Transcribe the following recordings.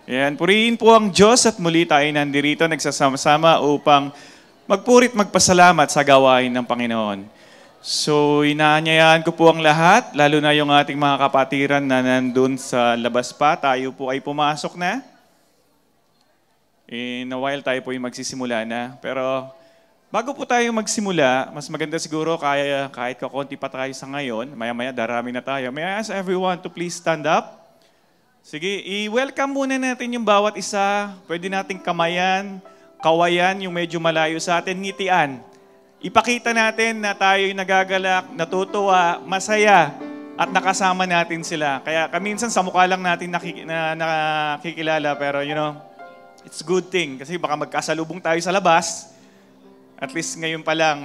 Yan, purihin po ang Diyos at muli tayo nandirito nagsasama-sama upang magpurit magpasalamat sa gawain ng Panginoon. So, inaanyayahan ko po ang lahat, lalo na yung ating mga kapatiran na nandun sa labas pa. Tayo po ay pumasok na. In a while tayo po ay magsisimula na. Pero bago po tayo magsimula, mas maganda siguro kahit kakonti pa tayo sa ngayon, maya-maya darami na tayo. May I ask everyone to please stand up? Sige, i-welcome muna natin yung bawat isa. Pwede nating kamayan, kawayan, yung medyo malayo sa atin, ngitian. Ipakita natin na tayo'y nagagalak, natutuwa, masaya, at nakasama natin sila. Kaya minsan sa mukha lang natin nakikilala, pero it's good thing. Kasi baka magkasalubong tayo sa labas. At least ngayon pa lang,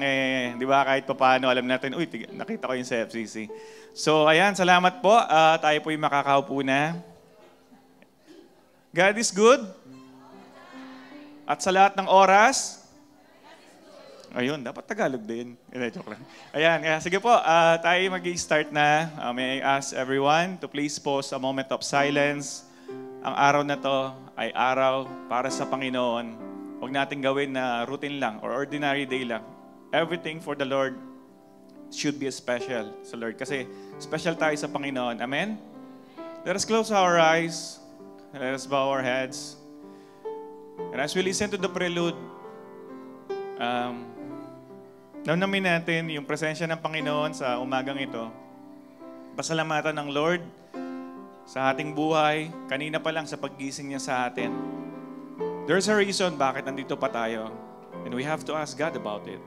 di ba, kahit pa paano, alam natin, uy, nakita ko yung sa FCC. So, ayan, salamat po. Tayo po'y makakaupo na. God is good. At sa lahat ng oras, ayun, dapat Tagalog din. Joke lang. Ayan, sige po, tayo mag-i-start na. May I ask everyone to please pause a moment of silence. Ang araw na to ay araw para sa Panginoon. Huwag natin gawin na routine lang or ordinary day lang. Everything for the Lord should be special sa Lord. Kasi special tayo sa Panginoon. Amen? Let us close our eyes. Let us bow our heads. And as we listen to the prelude, namnamin natin yung presensya ng Panginoon sa umagang ito. Pasalamatan ng Lord sa ating buhay, kanina pa lang sa paggising niya sa atin. There's a reason bakit nandito pa tayo. And we have to ask God about it.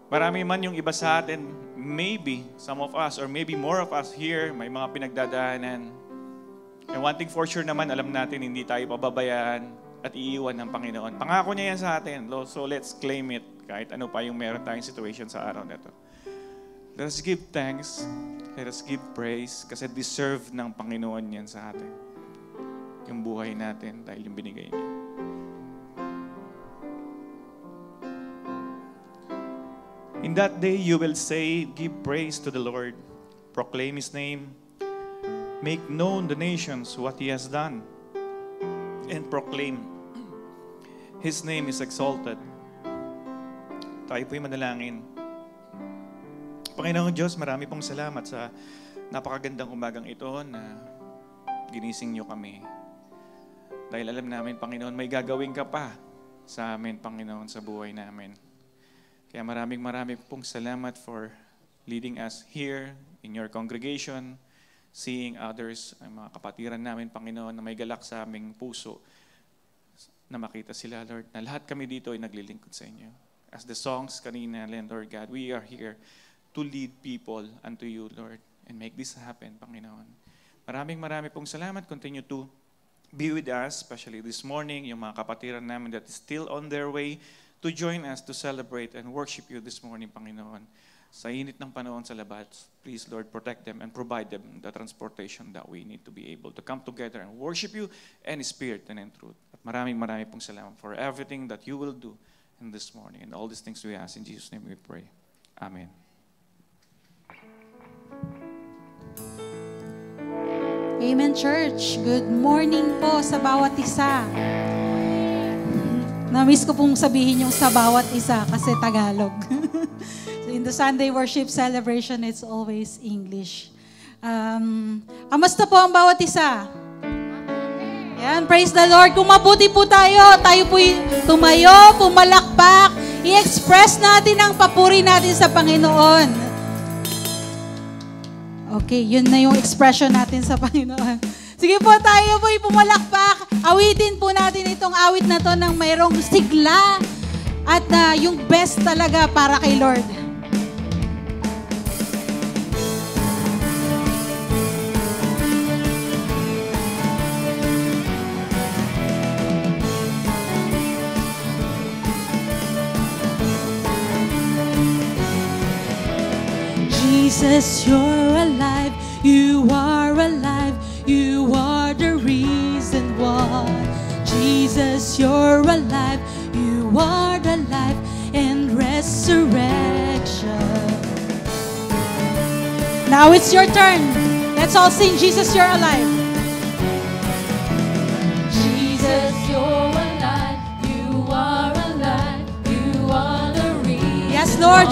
Marami man yung iba sa atin, maybe some of us or maybe more of us here, may mga pinagdadaanan. And one thing for sure naman, alam natin hindi tayo pababayaan at iiwan ng Panginoon. Pangako niya yan sa atin. So let's claim it kahit ano pa yung meron tayong situation sa araw na ito. Let us give thanks. Let us give praise kasi deserve ng Panginoon yan sa atin. Yung buhay natin dahil yung binigay niya. In that day you will say, give praise to the Lord. Proclaim His name. Make known the nations what He has done. And proclaim His name is exalted. Tayo po'y manalangin. Panginoong Diyos, marami pong salamat sa napakagandang umagang ito na ginising niyo kami. Dahil alam namin, Panginoon, may gagawin ka pa sa amin, Panginoon, sa buhay namin. Kaya maraming pong salamat for leading us here in your congregation, seeing others, ang mga kapatiran namin, Panginoon, na may galak sa aming puso, na makita sila, Lord, na lahat kami dito ay naglilingkod sa inyo. As the songs kanina, Lord God, we are here to lead people unto you, Lord, and make this happen, Panginoon. Maraming pong salamat. Continue to be with us, especially this morning, yung mga kapatiran namin that is still on their way to join us to celebrate and worship you this morning, Panginoon. Sa init ng panahon sa labas, please, Lord, protect them and provide them the transportation that we need to be able to come together and worship you in spirit and in truth. At maraming pong salamat for everything that you will do in this morning. And all these things we ask in Jesus' name we pray. Amen. Amen, Church. Good morning po sa bawat isa. Na-miss ko pong sabihin yung sa bawat isa kasi Tagalog. In the Sunday worship celebration, it's always English. Kamusta po ang bawat isa? Yan, praise the Lord. Kung mabuti po tayo po tumayo, pumalakpak, i-express natin ang papuri natin sa Panginoon. Okay, yun na yung expression natin sa Panginoon. Sige po, tayo po pumalakpak. Awitin po natin itong awit na to ng mayroong sigla at yung best talaga para kay Lord. Jesus, you're alive, you are alive, you are the reason why. Jesus, you're alive, you are the life and resurrection. Now it's your turn. Let's all sing, Jesus, you're alive.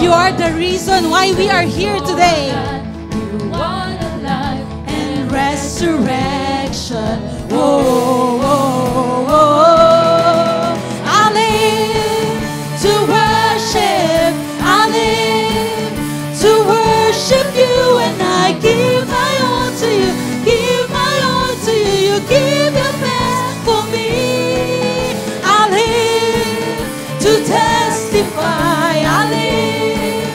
You are the reason why we are here today. You are the life And resurrection. Oh, oh, oh. I live to worship. I live to worship you, and I give my all to you. Give my all to you. You give your best for me. I live to testify. I live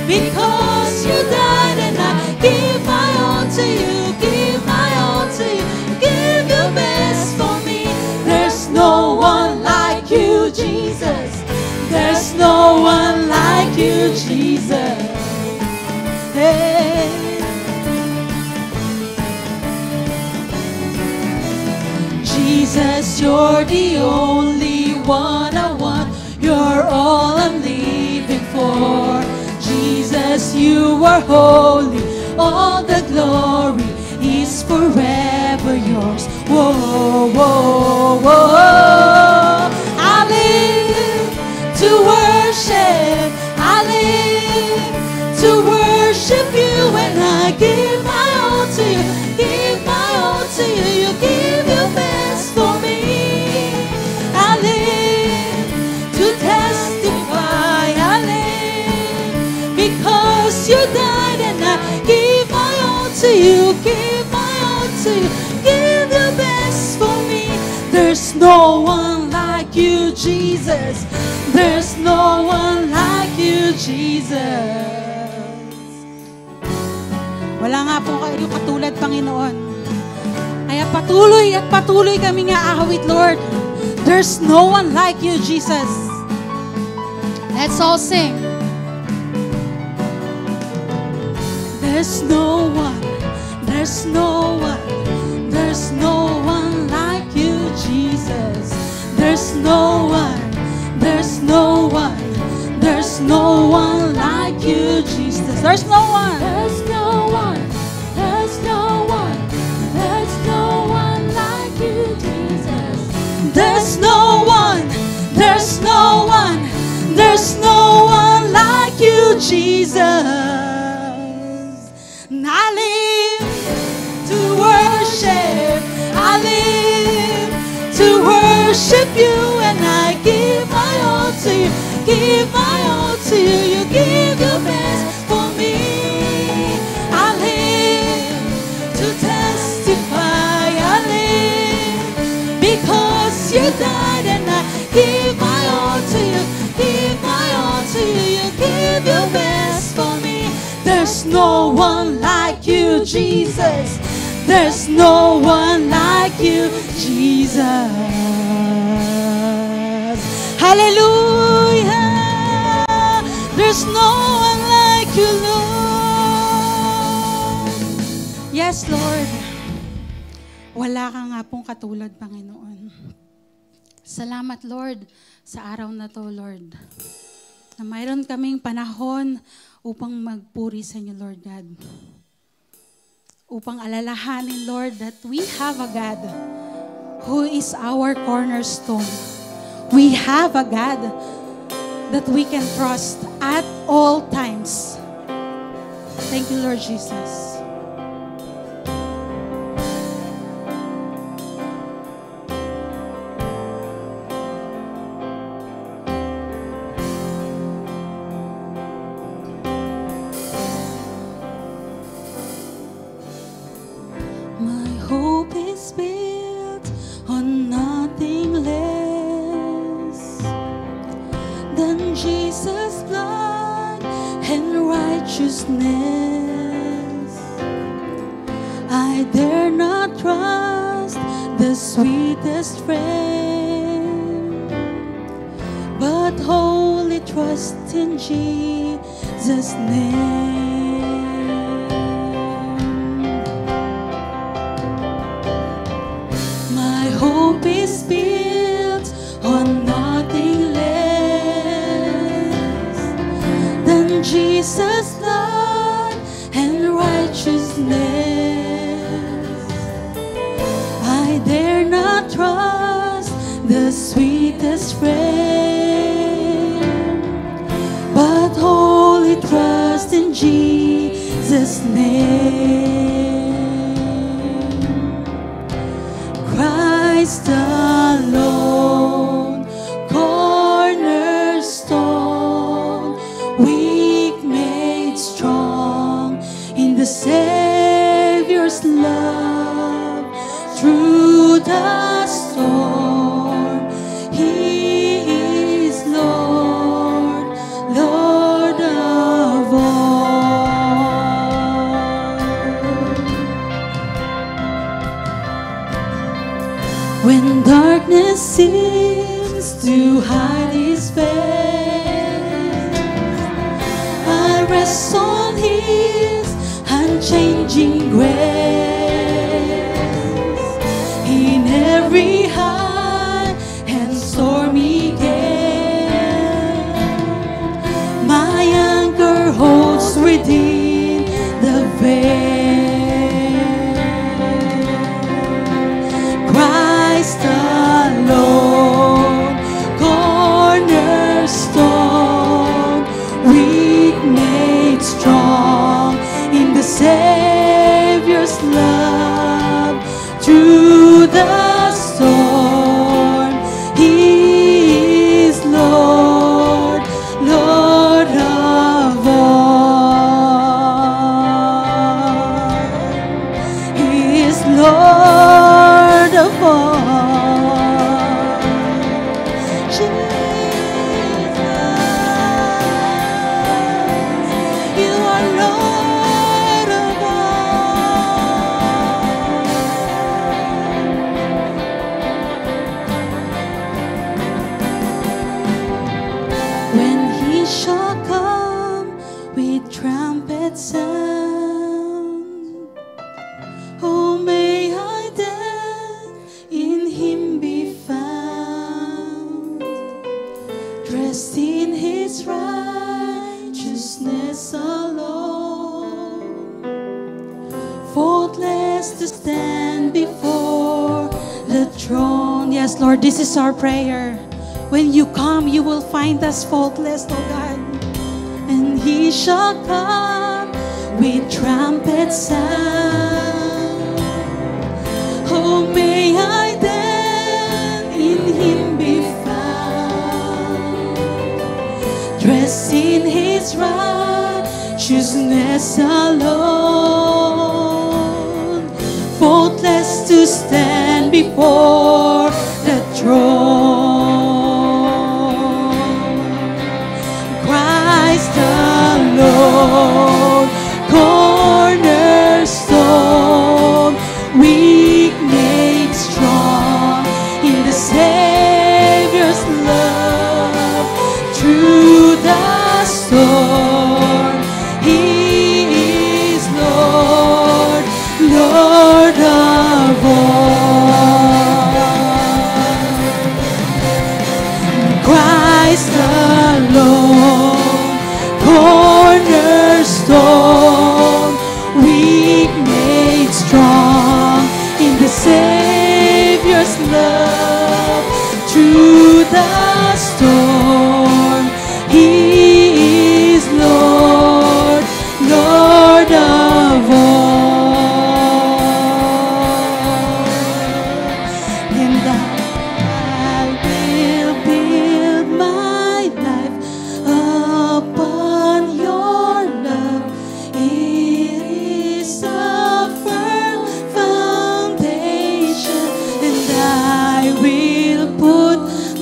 because you died, and I give my all to you. Give my all to you. Give your best for me. There's no one like you, Jesus. There's no one like you, Jesus. Hey. Jesus, you're the only one I want. You're all I'm living for. Jesus, you are holy. All the glory is forever yours. Whoa, whoa, whoa. I live to worship. I live to worship you, and I give my all to you. Give my all to you. You give your best for me. I live to testify. I live because you died, and I give my all to you. Give my all to you. Give your best for me. There's no one like you, Jesus. There's no one like you, Jesus. Wala nga po kayo katulad, Panginoon. Kaya patuloy at patuloy kami nga ahawit, Lord. There's no one like you, Jesus. Let's all sing. There's no one, there's no one, there's no one like you, Jesus. There's no one, there's no one, there's no one like you, Jesus. There's no one. There's no one, there's no one, there's no one like you, Jesus. There's no one, there's no one, there's no one like you, Jesus. I live to worship, I live to worship you, and I give my all to you, give my all to you. You give your best for me. I live to testify. I live because you died, and I give my all to you, give my all to you. You give your best for me. There's no one like you, Jesus. There's no one like you, Jesus. Hallelujah. There's no one like you, Lord. Yes, Lord. Wala ka nga pong katulad, Panginoon. Salamat, Lord, sa araw na to, Lord. Na mayroon kaming panahon upang magpuri sa inyo, Lord God. Upang alalahanin, Lord, that we have a God who is our cornerstone. We have a God that we can trust at all times. Thank you, Lord Jesus. My hope is built on nothing less than Jesus' blood and righteousness. I dare not trust the sweetest friend, but wholly trust in Jesus' name. My hope is built on nothing less than Jesus' blood and righteousness. I dare not trust the sweetest friend, but wholly in Jesus' name. Christ alone, cornerstone, weak made strong in the Savior's love. Through the storm, He is Lord, Lord of all. When darkness seems to hide His face, I rest on His unchanging grace. In every high and stormy gale, my anchor holds within the veil. Christ alone, cornerstone, weak made strong in the Savior's love. Through the storm, He is Lord, Lord of all. He is Lord of all. Jesus, You are Lord of all. When He shall come with trumpet sound, oh, may I then in Him be found, dressed in His righteousness alone, faultless to stand before the throne. Yes, Lord, this is our prayer. When You come, You will find us faultless, oh God. And He shall come with trumpet sound. Oh, may I then in Him be found, dressed in His righteousness alone, faultless to stand before the throne. Christ alone, cornerstone, weak made strong in the Savior's love. Through the storm, He is Lord, Lord of all. Christ alone, cornerstone, weak made strong in the Savior's love. Through the storm, He is Lord, Lord of all. And I will build my life upon Your love. It is a firm foundation, and I will put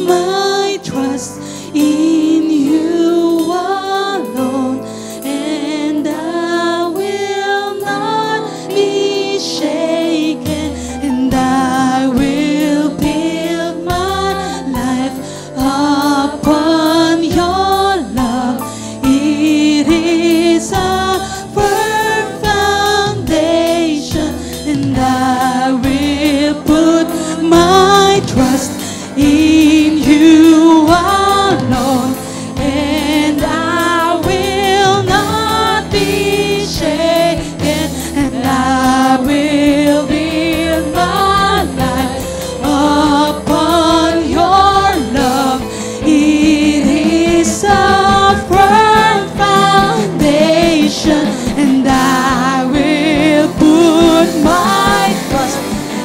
my trust in You alone, and I will not be shaken, and I will be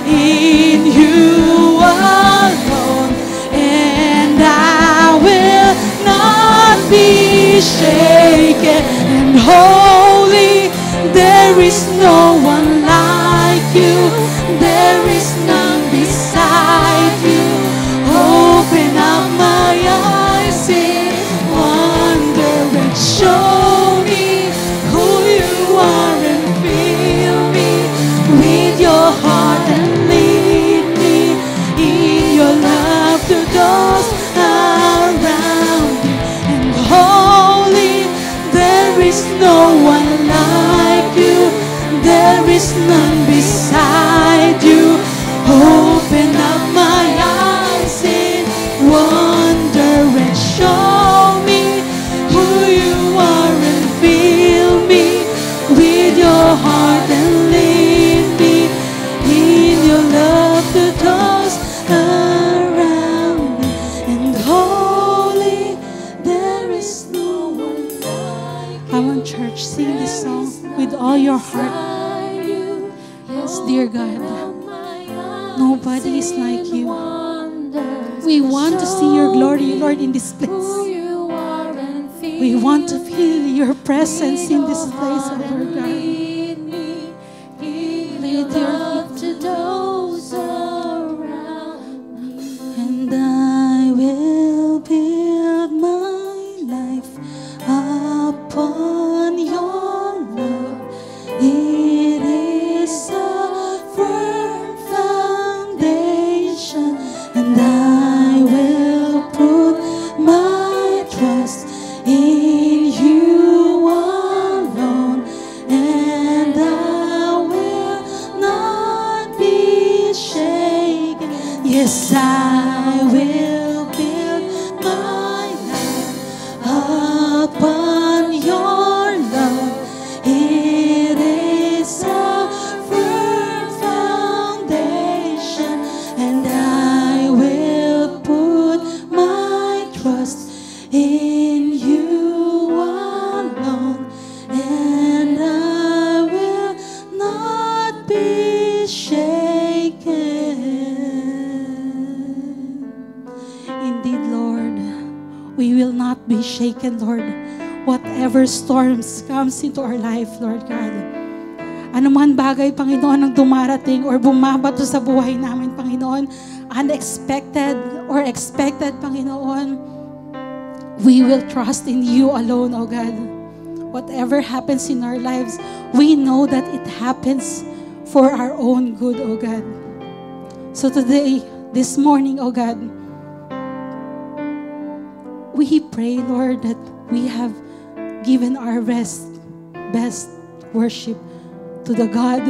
in you alone, and I will not be shaken. And holy, there is no one like you, there is none beside you. Open up my eyes in wonder and show me who you are, and fill me with your heart and lead me in your love to those around you. And holy, there is no one like you, there is none beside you. Open up my eyes in wonder and show me who you are, and fill me with your heart and lead me in your love to those around me. And holy, there is no one like you. Come on, church, sing this song with all your heart. Yes, dear God, nobody is like you. We want to see your glory, Lord, in this place. We want to feel your presence in this place, oh Lord God. Lead your love to those around me. And I will build my life upon your love. It is a firm foundation, and I will put my trust in you alone, and I will not be shaken. Yes, I will build my life upon your love. It is a firm foundation, and I will put my trust in you alone, and I will not be shaken. Indeed, Lord, we will not be shaken, Lord. Whatever storms comes into our life, Lord God. Anuman bagay, Panginoon, ang dumarating or bumabato sa buhay namin, Panginoon, unexpected or expected, Panginoon, we will trust in you alone, oh God. Whatever happens in our lives, we know that it happens for our own good, oh God. So today, this morning, oh God, we pray, Lord, that we have given our best worship to the God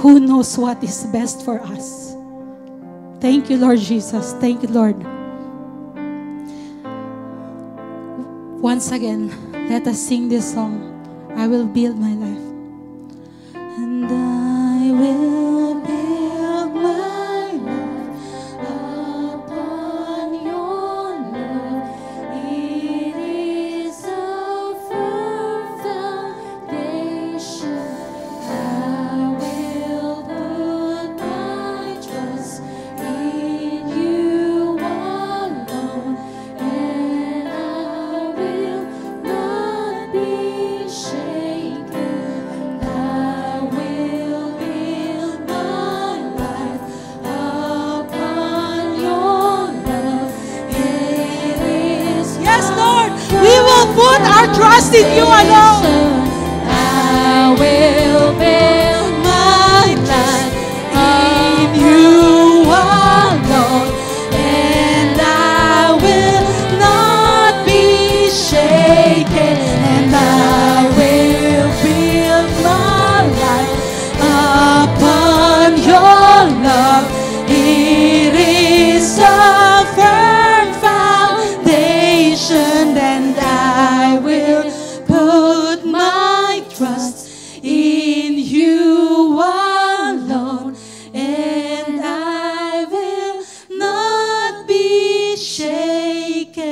who knows what is best for us. Thank you, Lord Jesus. Thank you, Lord. Once again, let us sing this song. I will build my life. And I will build my life upon your love. It is a firm foundation. I will put my trust in you alone, and I will not be shaken. I will build my life upon your love. It is yes, Lord, we will put our trust in you alone. I will build my life in you alone, and I will not be shaken. And I will build my life upon your love. It is a firm foundation, and I will put my trust in you alone, and I will not be shaken.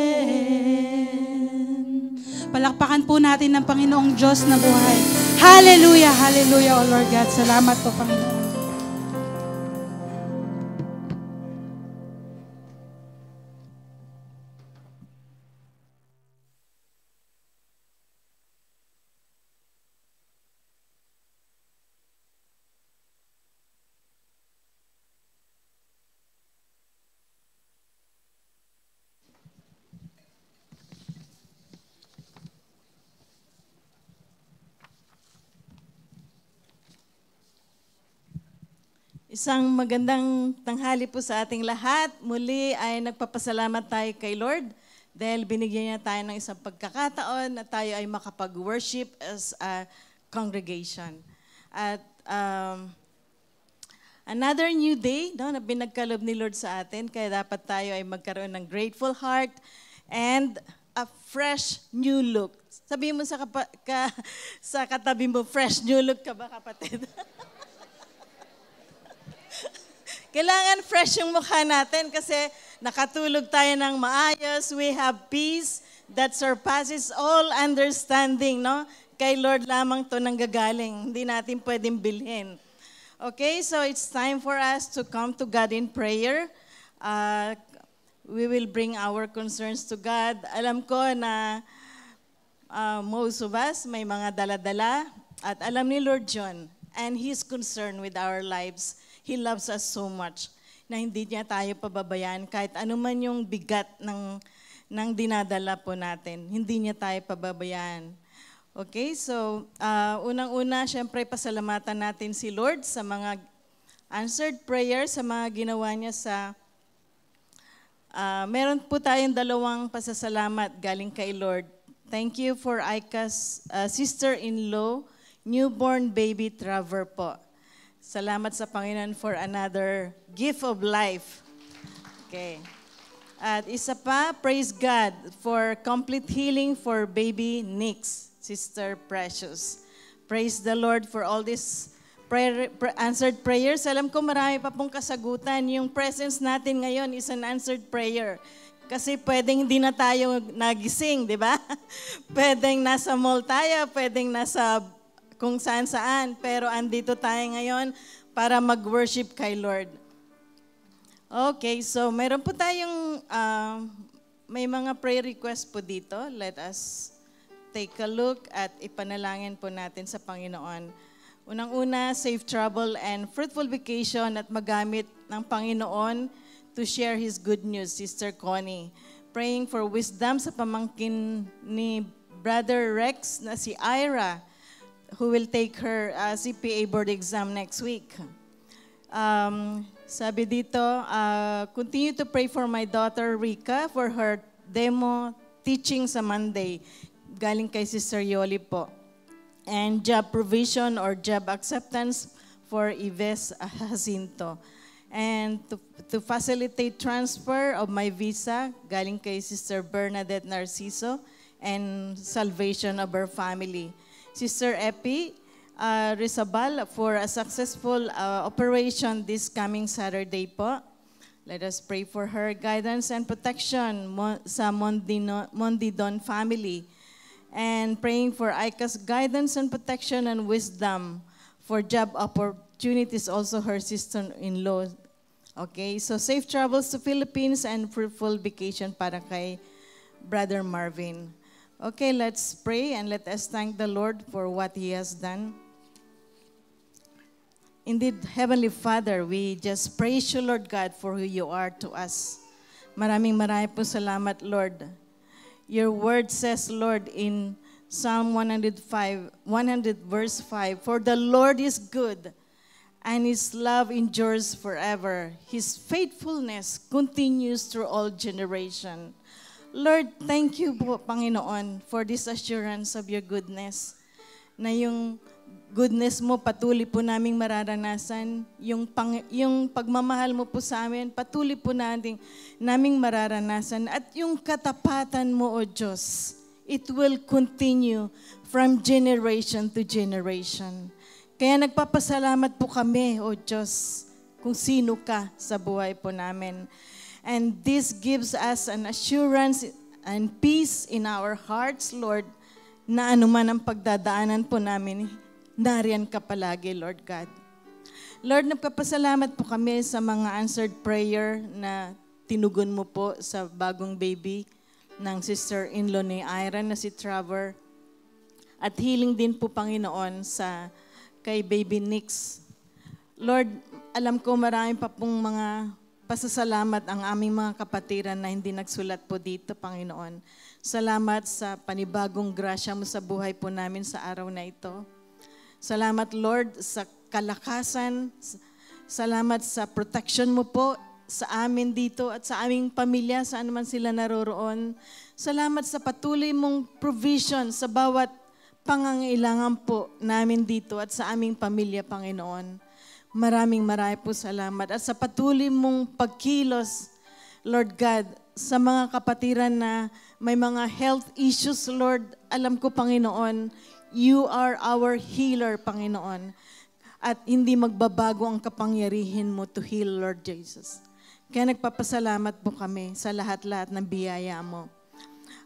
Palakpakan po natin ng Panginoong Diyos na buhay. Hallelujah, hallelujah, O Lord God. Salamat po, Panginoon. Isang magandang tanghali po sa ating lahat. Muli ay nagpapasalamat tayo kay Lord dahil binigyan niya tayo ng isang pagkakataon na tayo ay makapag-worship as a congregation. At another new day na binagkalob ni Lord sa atin, kaya dapat tayo ay magkaroon ng grateful heart and a fresh new look. Sabihin mo sa katabi mo, fresh new look ka ba, kapatid? Kailangan fresh yung mukha natin kasi nakatulog tayo ng maayos. We have peace that surpasses all understanding, no? Kay Lord lamang to nanggagaling. Hindi natin pwedeng bilhin. Okay, so it's time for us to come to God in prayer. We will bring our concerns to God. Alam ko na most of us may mga dala-dala at alam ni Lord John and He's concerned with our lives. He loves us so much na hindi niya tayo pababayaan kahit ano man yung bigat ng dinadala po natin. Hindi niya tayo pababayaan. Okay, so unang-una, syempre pasalamatan natin si Lord sa mga answered prayers, sa mga ginawa niya sa... meron po tayong dalawang pasasalamat galing kay Lord. Thank you for Aika's sister-in-law, newborn baby Trevor po. Salamat sa Panginoon for another gift of life. Okay. At isa pa, praise God for complete healing for baby Nix, Sister Precious. Praise the Lord for all these answered prayers. Alam ko marami pa pong kasagutan. Yung presence natin ngayon is an answered prayer. Kasi pwedeng hindi na tayo nagising, di ba? Pwedeng nasa mall tayo, pwedeng nasa kung saan-saan, pero andito tayo ngayon para mag-worship kay Lord. Okay, so meron po tayong, may mga prayer request po dito. Let us take a look at ipanalangin po natin sa Panginoon. Unang-una, safe travel and fruitful vacation at magamit ng Panginoon to share His good news, Sister Connie. Praying for wisdom sa pamangkin ni Brother Rex na si Ira, who will take her CPA board exam next week. Sabi dito, continue to pray for my daughter Rika for her demo teaching sa Monday. Galing kay Sister Yoli po. And job provision or job acceptance for Ives Jacinto. And to facilitate transfer of my visa, galing kay Sister Bernadette Narciso, and salvation of her family. Sister Epi Rizabal for a successful operation this coming Saturday po. Let us pray for her guidance and protection sa Mondidon family. And praying for Aika's guidance and protection and wisdom for job opportunities, also her sister-in-law. Okay, so safe travels to Philippines and fruitful vacation para kay Brother Marvin. Okay, let's pray and let us thank the Lord for what He has done. Indeed, Heavenly Father, we just praise you, Lord God, for who you are to us. Maraming po salamat, Lord. Your word says, Lord, in Psalm 100 verse 5, for the Lord is good, and His love endures forever. His faithfulness continues through all generation. Lord, thank you po, Panginoon, for this assurance of your goodness. Na yung goodness mo patuloy po naming mararanasan. Yung pagmamahal mo po sa amin, patuloy po naming mararanasan. At yung katapatan mo, O Diyos, it will continue from generation to generation. Kaya nagpapasalamat po kami, O Diyos, kung sino ka sa buhay po namin. And this gives us an assurance and peace in our hearts, Lord, na anuman ang pagdadaanan po namin, nariyan ka palagi, Lord God. Lord, nagpapasalamat po kami sa mga answered prayer na tinugon mo po sa bagong baby ng sister-in-law ni Ira na si Trevor. At healing din po, Panginoon, sa kay baby Nix. Lord, alam ko marami pa pong mga pasasalamat ang aming mga kapatiran na hindi nagsulat po dito, Panginoon. Salamat sa panibagong grasya mo sa buhay po namin sa araw na ito. Salamat, Lord, sa kalakasan, Salamat sa protection mo po sa amin dito at sa aming pamilya, saan man sila naroroon. Salamat sa patuloy mong provision sa bawat pangangailangan po namin dito at sa aming pamilya, Panginoon. Maraming po salamat. At sa patuloy mong pagkilos, Lord God, sa mga kapatiran na may mga health issues, Lord, alam ko, Panginoon, you are our healer, Panginoon. At hindi magbabago ang kapangyarihan mo to heal, Lord Jesus. Kaya nagpapasalamat po kami sa lahat-lahat ng biyaya mo.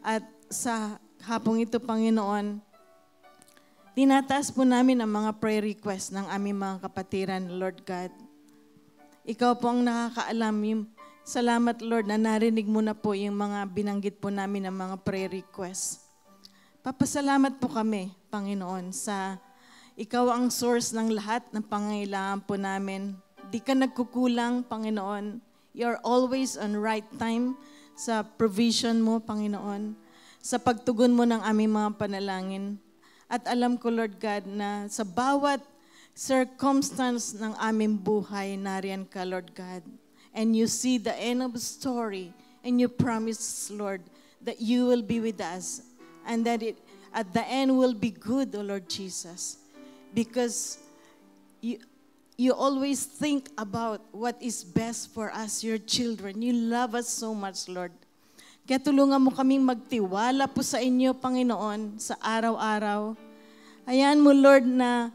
At sa hapong ito, Panginoon, tinataas po namin ang mga prayer request ng aming mga kapatiran, Lord God. Ikaw po ang nakakaalam. Salamat, Lord, na narinig mo na po yung mga binanggit po namin ng mga prayer request. Papasalamat po kami, Panginoon, sa ikaw ang source ng lahat ng pangangailangan po namin. Di ka nagkukulang, Panginoon. You're always on right time sa provision mo, Panginoon, sa pagtugon mo ng aming mga panalangin. At alam ko, Lord God, na sa bawat circumstance ng aming buhay, nariyan ka, Lord God. And you see the end of the story, and you promise, Lord, that you will be with us, and that it at the end will be good, O Lord Jesus. Because you always think about what is best for us, your children. You love us so much, Lord. Kaya tulungan mo kaming magtiwala po sa inyo, Panginoon, sa araw-araw. Hayaan mo, Lord, na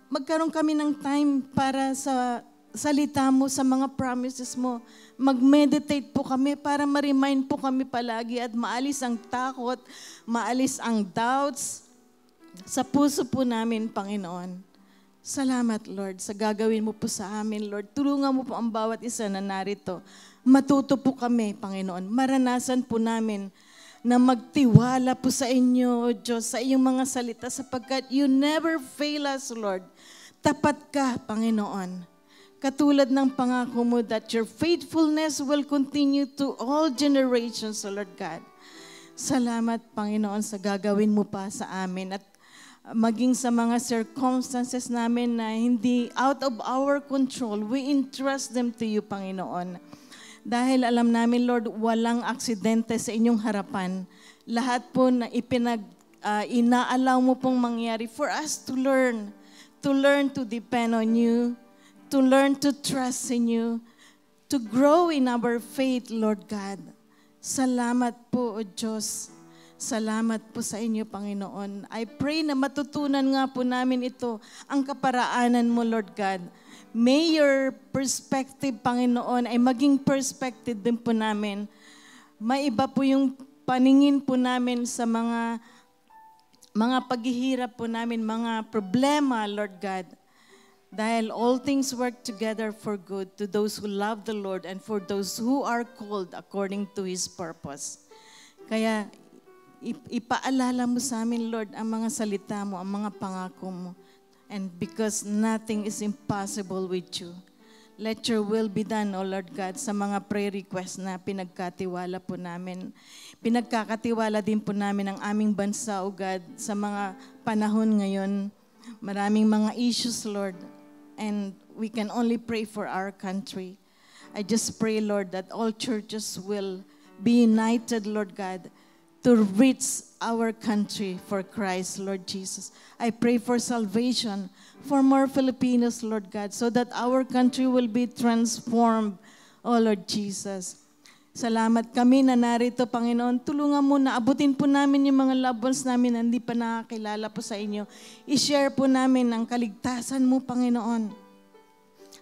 magkaroon kami ng time para sa salita mo, sa mga promises mo. Mag-meditate po kami para ma-remind po kami palagi at maalis ang takot, maalis ang doubts sa puso po namin, Panginoon. Salamat, Lord, sa gagawin mo po sa amin, Lord. Tulungan mo po ang bawat isa na narito. Matuto po kami, Panginoon. Maranasan po namin na magtiwala po sa inyo, O Diyos, sa iyong mga salita, sapagkat you never fail us, Lord. Tapat ka, Panginoon. Katulad ng pangako mo that your faithfulness will continue to all generations, O Lord God. Salamat, Panginoon, sa gagawin mo pa sa amin at maging sa mga circumstances namin na hindi out of our control, we entrust them to you, Panginoon. Dahil alam namin, Lord, walang aksidente sa inyong harapan. Lahat po na inaalaw mo pong mangyari for us to learn to depend on you, to learn to trust in you, to grow in our faith, Lord God. Salamat po, O Diyos. Salamat po sa inyo, Panginoon. I pray na matutunan nga po namin ito, ang kaparaanan mo, Lord God. May your perspective, Panginoon, ay maging perspective din po namin. May iba po yung paningin po namin sa mga paghihirap po namin, mga problema, Lord God. Dahil all things work together for good to those who love the Lord and for those who are called according to His purpose. Kaya ipaalala mo sa amin, Lord, ang mga salita mo, ang mga pangako mo. And because nothing is impossible with you, let your will be done, O Lord God, sa mga prayer requests na pinagkatiwala po namin. Pinagkakatiwala din po namin ang aming bansa, O God, sa mga panahon ngayon. Maraming mga issues, Lord, and we can only pray for our country. I just pray, Lord, that all churches will be united, Lord God, to reach our country for Christ, Lord Jesus. I pray for salvation for more Filipinos, Lord God, so that our country will be transformed, oh Lord Jesus. Salamat kami na narito, Panginoon. Tulungan mo na abutin po namin yung mga loved ones namin na hindi pa nakakilala po sa inyo. I-share po namin ang kaligtasan mo, Panginoon.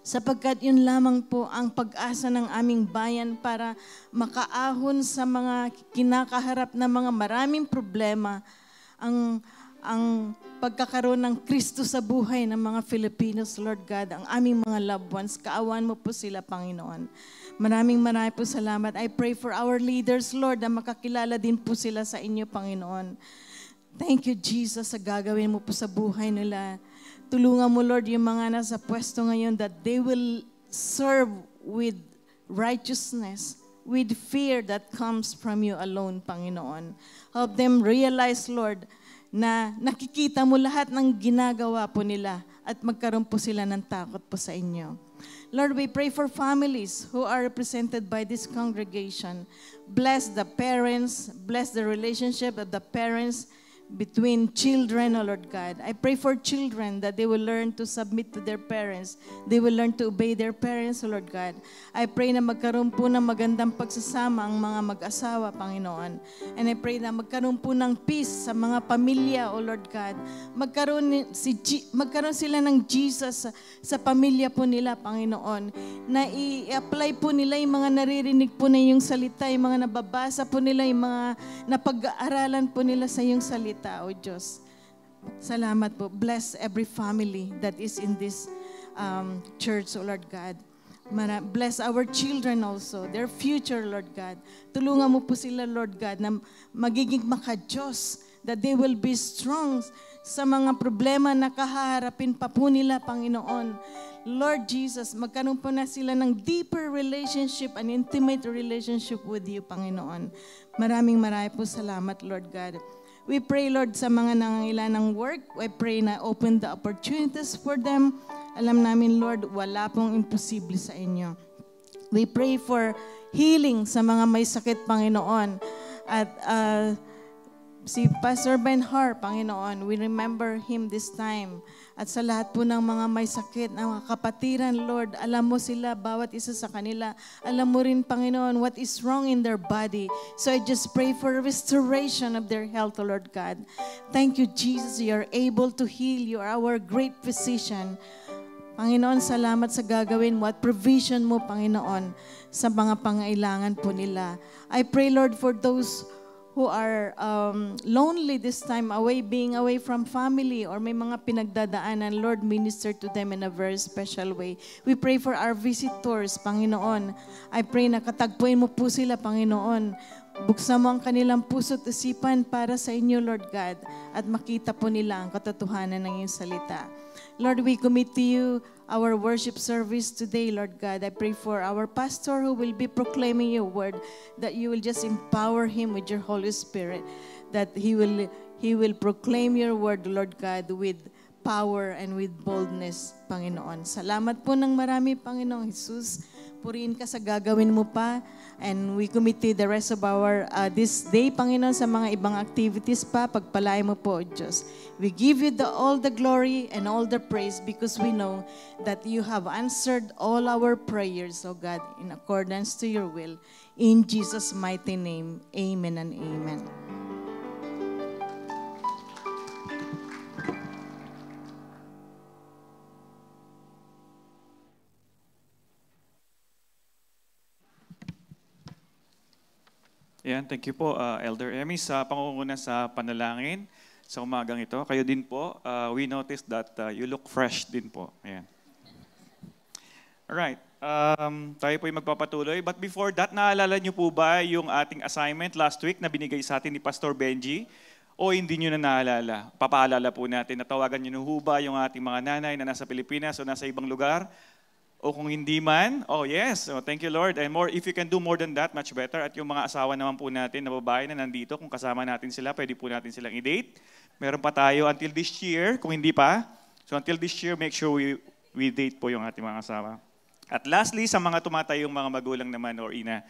Sapagkat yun lamang po ang pag-asa ng aming bayan para makaahon sa mga kinakaharap na mga maraming problema, ang pagkakaroon ng Kristo sa buhay ng mga Filipinos, Lord God, ang aming mga loved ones. Kaawan mo po sila, Panginoon. Maraming po salamat. I pray for our leaders, Lord, na makakilala din po sila sa inyo, Panginoon. Thank you, Jesus, sa gagawin mo po sa buhay nila. Tulungan mo, Lord, yung mga nasa pwesto ngayon that they will serve with righteousness, with fear that comes from you alone, Panginoon. Help them realize, Lord, na nakikita mo lahat ng ginagawa po nila at magkaroon po sila ng takot po sa inyo. Lord, we pray for families who are represented by this congregation. Bless the parents, bless the relationship of the parents between children, oh Lord God. I pray for children that they will learn to submit to their parents. They will learn to obey their parents, oh Lord God. I pray na magkaroon po ng magandang pagsasama ang mga mag-asawa, Panginoon. And I pray na magkaroon po ng peace sa mga pamilya, oh Lord God. Magkaroon sila ng Jesus sa pamilya po nila, Panginoon. Na i-apply po nila yung mga naririnig po na yung salita, yung mga nababasa po nila, yung mga napag-aaralan po nila sa yung salita. O Diyos. Salamat po. Bless every family that is in this church, O Lord God. Bless our children also, their future, Lord God. Tulungan mo po sila, Lord God, na magiging maka-Diyos, that they will be strong sa mga problema na kaharapin pa po nila, Panginoon. Lord Jesus, magkaroon po na sila ng deeper relationship, an intimate relationship with you, Panginoon. Maraming po salamat, Lord God. We pray, Lord, sa mga nangangailangan ng work. I pray na open the opportunities for them. Alam namin, Lord, wala pong imposible sa inyo. We pray for healing sa mga may sakit, Panginoon. At si Pastor Benhar, Panginoon, we remember him this time. At sa lahat po ng mga may sakit, ng mga kapatiran, Lord, alam mo sila, bawat isa sa kanila. Alam mo rin, Panginoon, what is wrong in their body. So I just pray for restoration of their health, O Lord God. Thank you, Jesus. You are able to heal. You are our great physician. Panginoon, salamat sa gagawin mo at provision mo, Panginoon, sa mga pangailangan po nila. I pray, Lord, for those who are lonely this time, being away from family, or may mga pinagdadaanan, Lord, minister to them in a very special way. We pray for our visitors, Panginoon. I pray na katagpuin mo po sila, Panginoon. Buksan mo ang kanilang puso at isipan para sa inyo, Lord God, at makita po nila ang katotohanan ng iyong salita. Lord, we commit to you our worship service today, Lord God. I pray for our pastor who will be proclaiming your word, that you will just empower him with your Holy Spirit, that he will proclaim your word, Lord God, with power and with boldness, Panginoon. Salamat po ng marami, Panginoong Jesus. Purihin ka sa gagawin mo pa. And we commit the rest of our this day, Panginoon, sa mga ibang activities pa. Pagpalain mo po, Diyos. We give you all the glory and all the praise because we know that you have answered all our prayers, O God, in accordance to your will. In Jesus' mighty name, amen and amen. Yan, thank you po, Elder Emmy, sa pangunguna sa panalangin sa umagang ito. Kayo din po, we noticed that you look fresh din po. Ayan. Alright, tayo po ay magpapatuloy. But before that, naalala niyo po ba yung ating assignment last week na binigay sa atin ni Pastor Benji? O hindi niyo na naalala? Papaalala po natin na tawagan niyo ba yung ating mga nanay na nasa Pilipinas o nasa ibang lugar? O kung hindi man, oh yes, oh, thank you Lord. And more, if you can do more than that, much better. At yung mga asawa naman po natin na babae na nandito, kung kasama natin sila, pwede po natin silang i-date. Meron pa tayo until this year, kung hindi pa. So until this year, make sure we date po yung ating mga asawa. At lastly, sa mga tumatayong mga magulang naman or ina,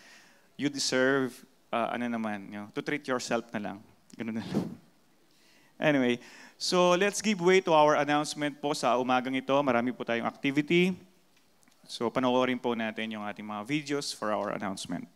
you deserve, to treat yourself na lang. Ganun na lang. Anyway, so let's give way to our announcement po sa umagang ito. Marami po tayong activity. So panoorin po natin yung ating mga videos for our announcement.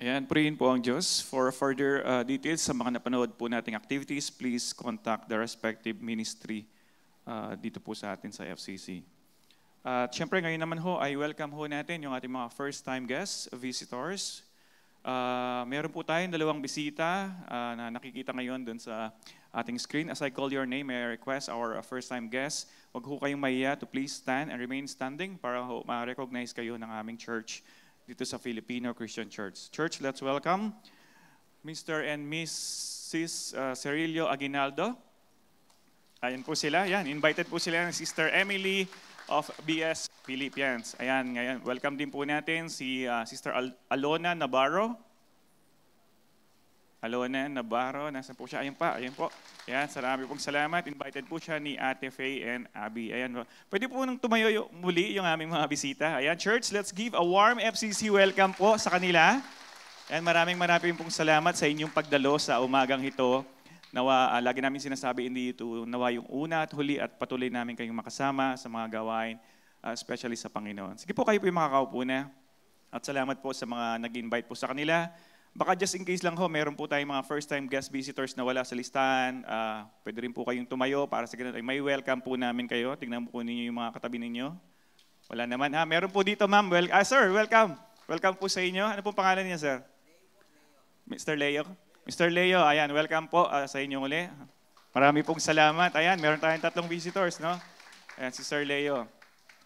Ayan, purihin po ang Diyos. For further details sa mga napanood po nating activities, please contact the respective ministry dito po sa atin sa FCC. At syempre ngayon naman ho ay welcome ho natin yung ating mga first-time guests, visitors. Meron po tayong 2 bisita na nakikita ngayon dun sa ating screen. As I call your name, may I request our first-time guests, wag ho kayong mahiya to please stand and remain standing para ho ma-recognize kayo ng aming church dito sa Filipino Christian Church. Church, let's welcome Mr. and Mrs. Cirilio Aguinaldo. Ayan po sila. Ayan, invited po sila ng Sister Emily of BS Philippians. Ayan, ngayon, welcome din po natin si Sister Alona Navarro. Alona Navarro, nasa po siya? Ayan po. Ayan, sarami pong salamat. Invited po siya ni Ate Faye and Abby. Ayan, pwede po nang tumayo muli yung aming mga bisita. Ayan, church, let's give a warm FCC welcome po sa kanila. And maraming pong salamat sa inyong pagdalo sa umagang ito. Nawa, lagi namin sinasabi hindi ito, nawa yung una at huli at patuloy namin kayong makasama sa mga gawain, especially sa Panginoon. Sige po, kayo po yung makakaupo na. At salamat po sa mga nag-invite po sa kanila. Baka just in case lang ho, meron po tayong mga first-time guest visitors na wala sa listahan. Pwede rin po kayong tumayo para sa ganun. May welcome po namin kayo. Tingnan po ninyo yung mga katabi ninyo. Wala naman ha. Meron po dito ma'am. Sir, welcome. Welcome po sa inyo. Ano pong pangalan niya, sir? Mr. Leo. Mr. Leo, ayan, welcome po sa inyo uli. Marami pong salamat. Ayan, meron tayong 3 visitors, no? Ayan, si Sir Leo.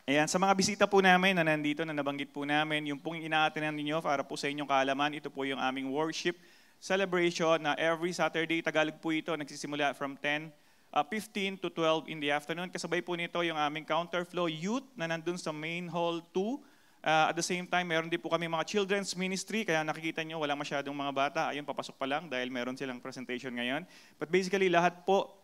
Ayan, sa mga bisita po namin na nandito, na nabanggit po namin, yung pong inaatinan ninyo para po sa inyong kaalaman, ito po yung aming worship celebration na every Saturday, Tagalog po ito, nagsisimula from 10:15 to 12 in the afternoon. Kasabay po nito yung aming counterflow youth na nandun sa main hall 2. At the same time, meron din po kami mga children's ministry, kaya nakikita nyo wala masyadong mga bata. Ayun, papasok pa lang dahil meron silang presentation ngayon. But basically, lahat po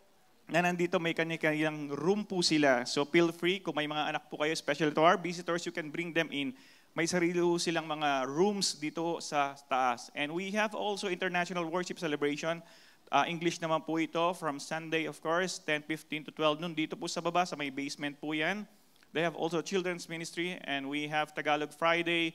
na nandito may kanya-kanyang room po sila. So feel free, kung may mga anak po kayo, especially to our visitors, you can bring them in. May sarili silang mga rooms dito sa taas. And we have also International Worship Celebration. English naman po ito from Sunday, of course, 10:15 to 12 noon. Dito po sa baba, sa may basement po yan. They have also children's ministry, and we have Tagalog Friday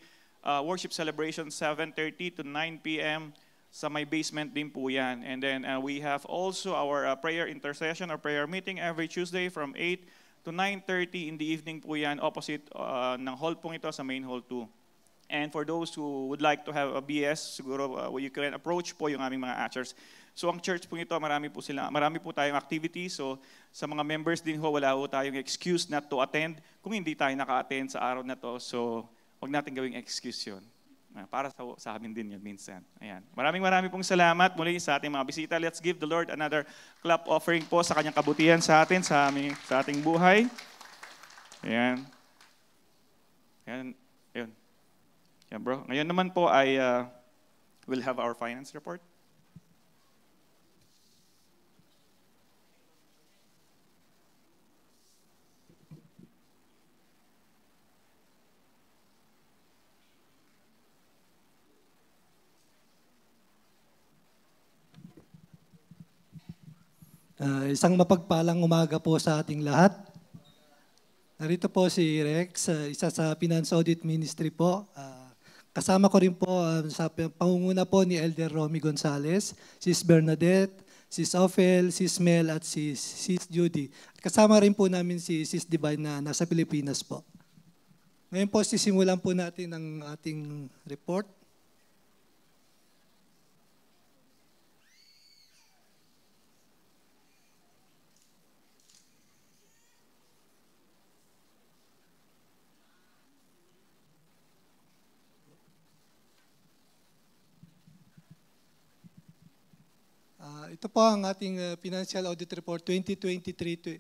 worship celebration 7:30 to 9 p.m. sa may basement din po yan. And then we have also our prayer intercession or prayer meeting every Tuesday from 8 to 9:30 in the evening po yan, opposite ng hall pong ito sa main hall 2. And for those who would like to have a BS, siguro you can approach po yung aming mga ushers. So ang church po ito, marami po tayong activities. So sa mga members din ho, wala ho tayong excuse not to attend kung hindi tayo naka-attend sa araw na to. So wag natin gawing excuse yun. Para sa amin din yun minsan. Ayan. Maraming pong salamat muli sa ating mga bisita. Let's give the Lord another clap offering po sa kanyang kabutihan sa atin, sa ating buhay. Ayan. Ayan. Ayan. Yan bro. Ngayon naman po ay we'll have our finance report. Isang mapagpalang umaga po sa ating lahat. Narito po si Rex, isa sa Finance Audit Ministry po. Kasama ko rin po sa pangunguna po ni Elder Romy Gonzales, Sis Bernadette, Sis Ophel, Sis Mel at Sis Judy. Kasama rin po namin si Sis Divine na nasa Pilipinas po. Ngayon po sisimulan po natin ang ating report. Ito po ang ating Financial Audit Report 2023.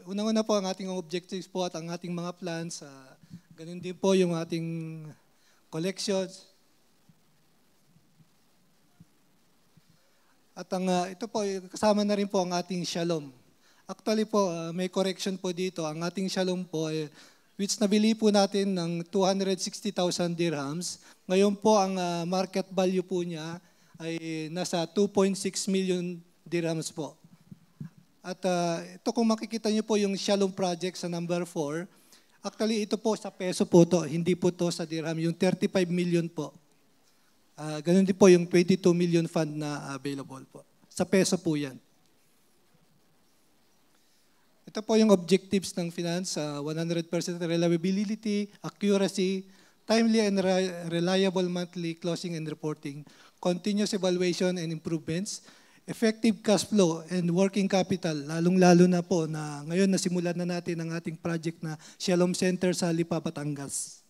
Unang-una po ang ating objectives po at ang ating mga plans. Ganun din po yung ating collections. At ito po, kasama na rin po ang ating shalom. Actually po, may correction po dito. Ang ating shalom po, which nabili po natin ng 260,000 dirhams. Ngayon po, ang market value po niya ay nasa 2.6 million dirhams po. At ito kung makikita niyo po yung Shalom Project sa number 4, actually ito po sa peso po to, hindi po to sa dirham, yung 35 million po. Ganun din po yung 22 million fund na available po. Sa peso po yan. Ito po yung objectives ng finance, 100% reliability, accuracy, timely and reliable monthly closing and reporting, continuous evaluation and improvements, effective cash flow and working capital, lalong-lalo na po na ngayon nasimulan na natin ang ating project na Shalom Center sa Lipa, Batangas.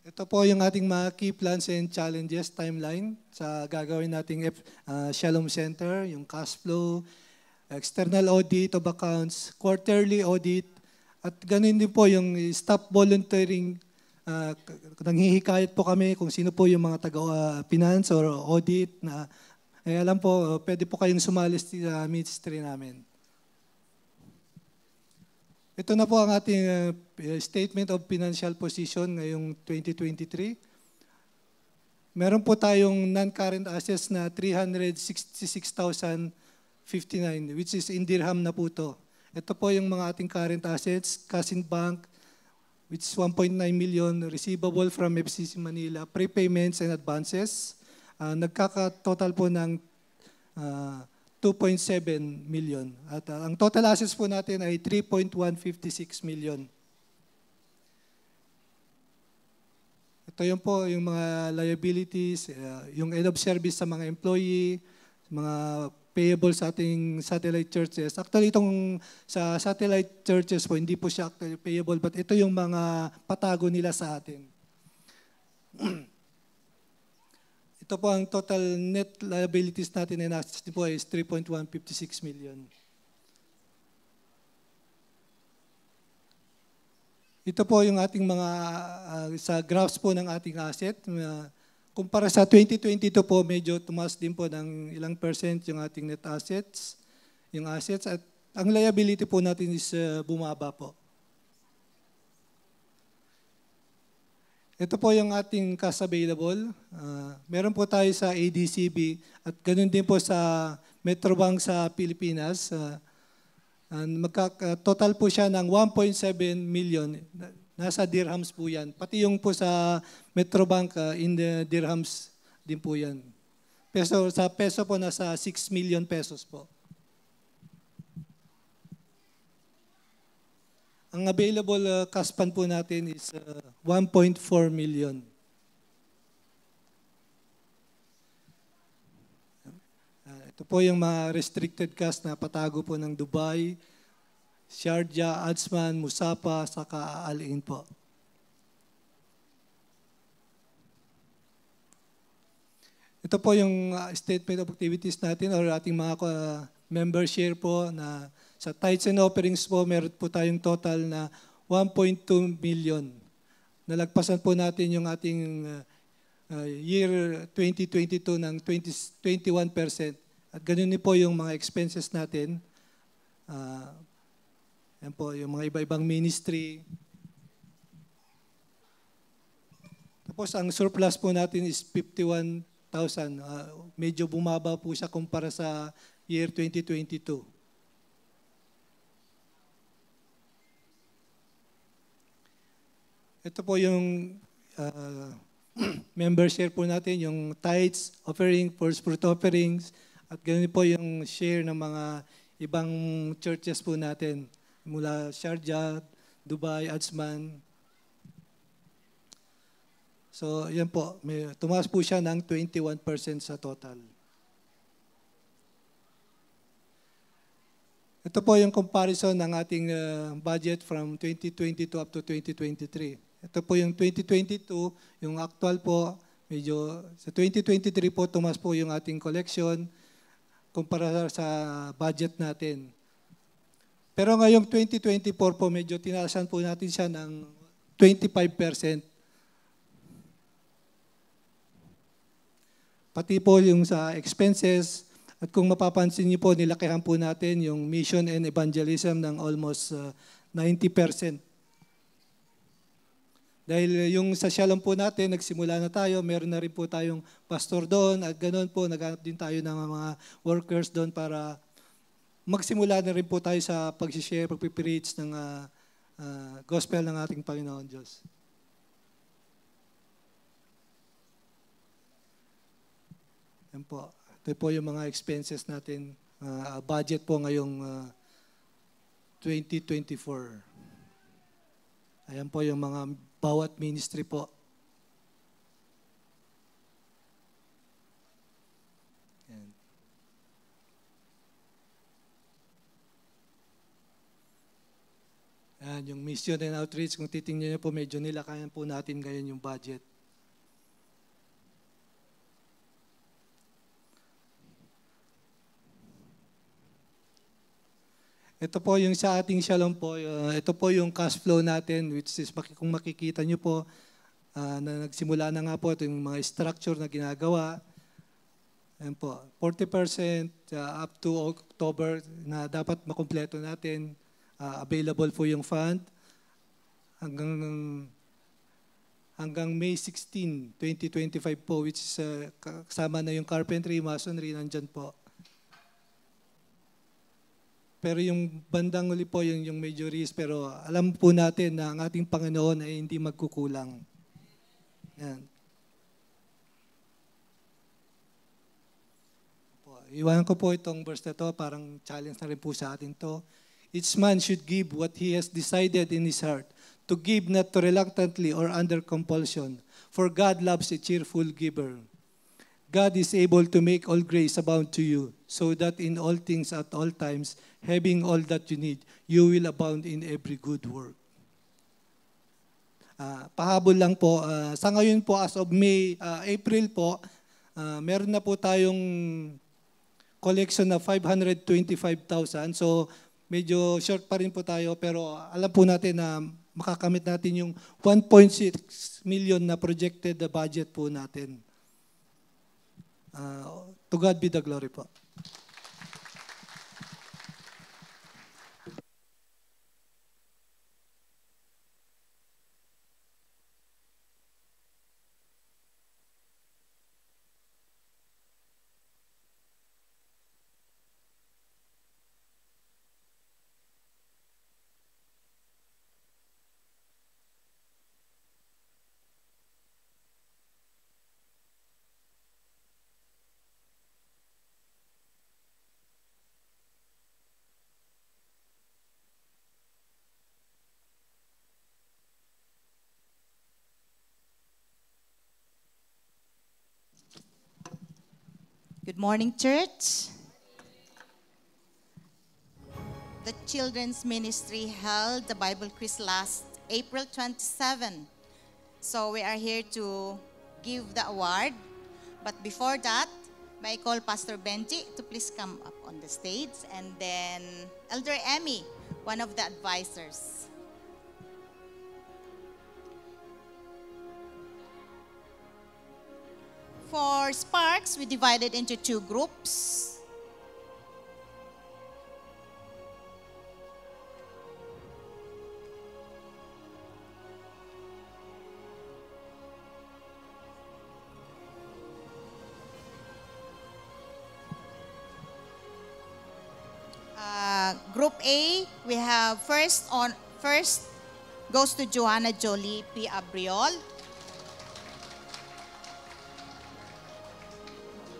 Ito po yung ating mga key plans and challenges timeline sa gagawin nating Shalom Center, yung cash flow, external audit of accounts, quarterly audit, at ganun din po yung staff volunteering. Nanghihikayat po kami kung sino po yung mga taga-finance or audit na alam po, pwede po kayong sumali sa ministry namin. Ito na po ang ating statement of financial position ngayong 2023. Meron po tayong non-current assets na 366,059 which is in dirham na po ito. Ito po yung mga ating current assets, cash in bank, which is 1.9 million, receivable from FCC Manila, prepayments and advances. Nagkaka-total po ng 2.7 million. At ang total assets po natin ay 3.156 million. Ito yun po yung mga liabilities, yung end of service sa mga employee, mga payable sa ating satellite churches. Actually, itong sa satellite churches po, hindi po siya actually payable, but ito yung mga patago nila sa atin. Ito po ang total net liabilities natin and assets po is 3.156 million. Ito po yung ating mga, sa graphs po ng ating asset. Kumpara sa 2022 po, medyo tumaas din po ng ilang percent yung ating net assets. Yung assets at ang liability po natin is bumaba po. Ito po yung ating cash available. Meron po tayo sa ADCB at ganun din po sa Metrobank sa Pilipinas. Total po siya ng 1.7 million. Nasa dirhams po yan. Pati yung po sa Metrobank in the dirhams din po yan. Sa peso po nasa 6 million pesos po. Ang available cash fund po natin is 1.4 million. Ito po yung mga restricted cash na patago po ng Dubai, Sharjah, Ajman, Musapa, saka Al Ain po. Ito po yung statement of activities natin or ating mga member share po na sa tithes and offerings po, meron po tayong total na 1.2 million. Nalagpasan po natin yung ating year 2022 ng 21%. At ganun din po yung mga expenses natin. Yan po, yung mga iba-ibang ministry. Tapos ang surplus po natin is 51,000. Medyo bumaba po siya kumpara sa year 2022. Ito po yung member share po natin, yung tithes, offering, first fruit offerings, at ganun po yung share ng mga ibang churches po natin mula Sharjah, Dubai, Ajman. So yan po, tumaas po siya ng 21% sa total. Ito po yung comparison ng ating budget from 2022 up to 2023. Ito po yung 2022, yung actual po, medyo sa 2023 po tumaas po yung ating collection kumpara sa budget natin. Pero ngayong 2024 po, medyo tinaasan po natin siya ng 25%. Pati po yung sa expenses, at kung mapapansin niyo po, nilakihan po natin yung mission and evangelism ng almost 90%. Dahil yung sa Shalom po natin, nagsimula na tayo, meron na rin po tayong pastor doon at ganoon po, naghanap din tayo ng mga workers doon para magsimula na rin po tayo sa pag-share, pag-preach ng gospel ng ating Panginoon Diyos. Yan po. Ito po yung mga expenses natin. Budget po ngayong 2024. Ayan po yung mga bawat ministry po. Yan. Yan, yung mission and outreach, kung titingnan niyo po, medyo nilakayan po natin ngayon yung budget. Ito po yung sa ating Shalom po, ito po yung cash flow natin, which is kung makikita nyo po, na nagsimula na nga po ito yung mga structure na ginagawa. Ayan po, 40% up to October na dapat makumpleto natin. Available po yung fund hanggang May 16, 2025 po, which is kasama na yung carpentry, masonry, nandyan po. Pero yung bandang uli po, yung major risk, pero alam po natin na ang ating Panginoon ay hindi magkukulang. Yan. Iwan ko po itong verse na to, parang challenge na rin po sa atin to. Each man should give what he has decided in his heart, to give not reluctantly or under compulsion, for God loves a cheerful giver. God is able to make all grace abound to you, so that in all things at all times, having all that you need, you will abound in every good work. Pahabol lang po, sa ngayon po as of April po, meron na po tayong collection na 525,000. So medyo short pa rin po tayo, pero alam po natin na makakamit natin yung 1.6 million na projected budget po natin. To God be the glory po. Good morning, church. The children's ministry held the Bible quiz last April 27. So we are here to give the award. But before that, may I call Pastor Benji to please come up on the stage. And then Elder Emmy, one of the advisors. For Sparks, we divided into two groups. Group A, we have first goes to Joanna Jolie P. Abriol.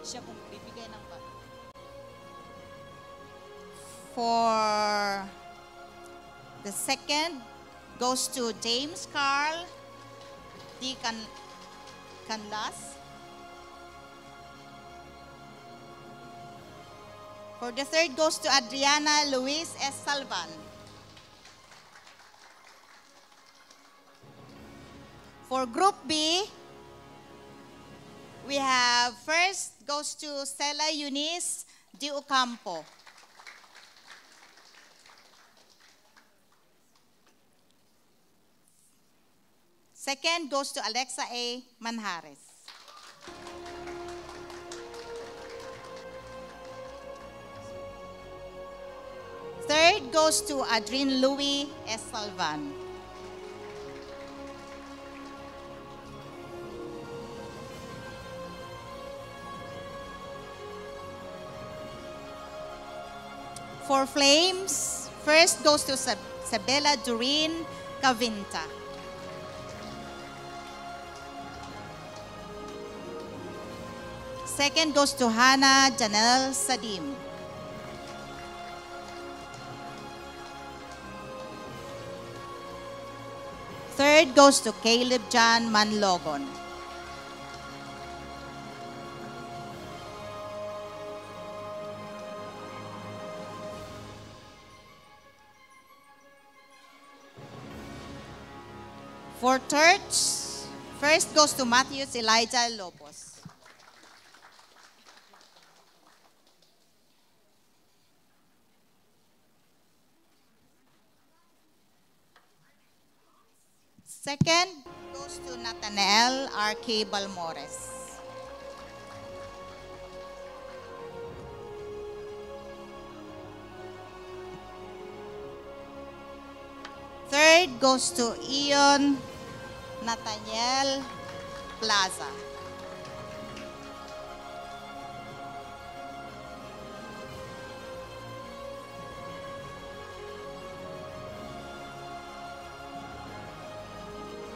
Siya pong bibigay ng bag. For the second goes to James Carl D. Canlas. For the third goes to Adriana Luis S. Salvan. For Group B, we have first goes to Stella Eunice Di Ocampo. Second goes to Alexa A. Manjares. Third goes to Adrien Louis S. Salvan. For Flames, first goes to Sabela Durin Cavinta. Second goes to Hannah Janelle Sadim. Third goes to Caleb John Manlogon. For church, first goes to Matthews Elijah Lopos. Second goes to Nathanael R.K. Balmores. Third goes to Ion Nathaniel Plaza.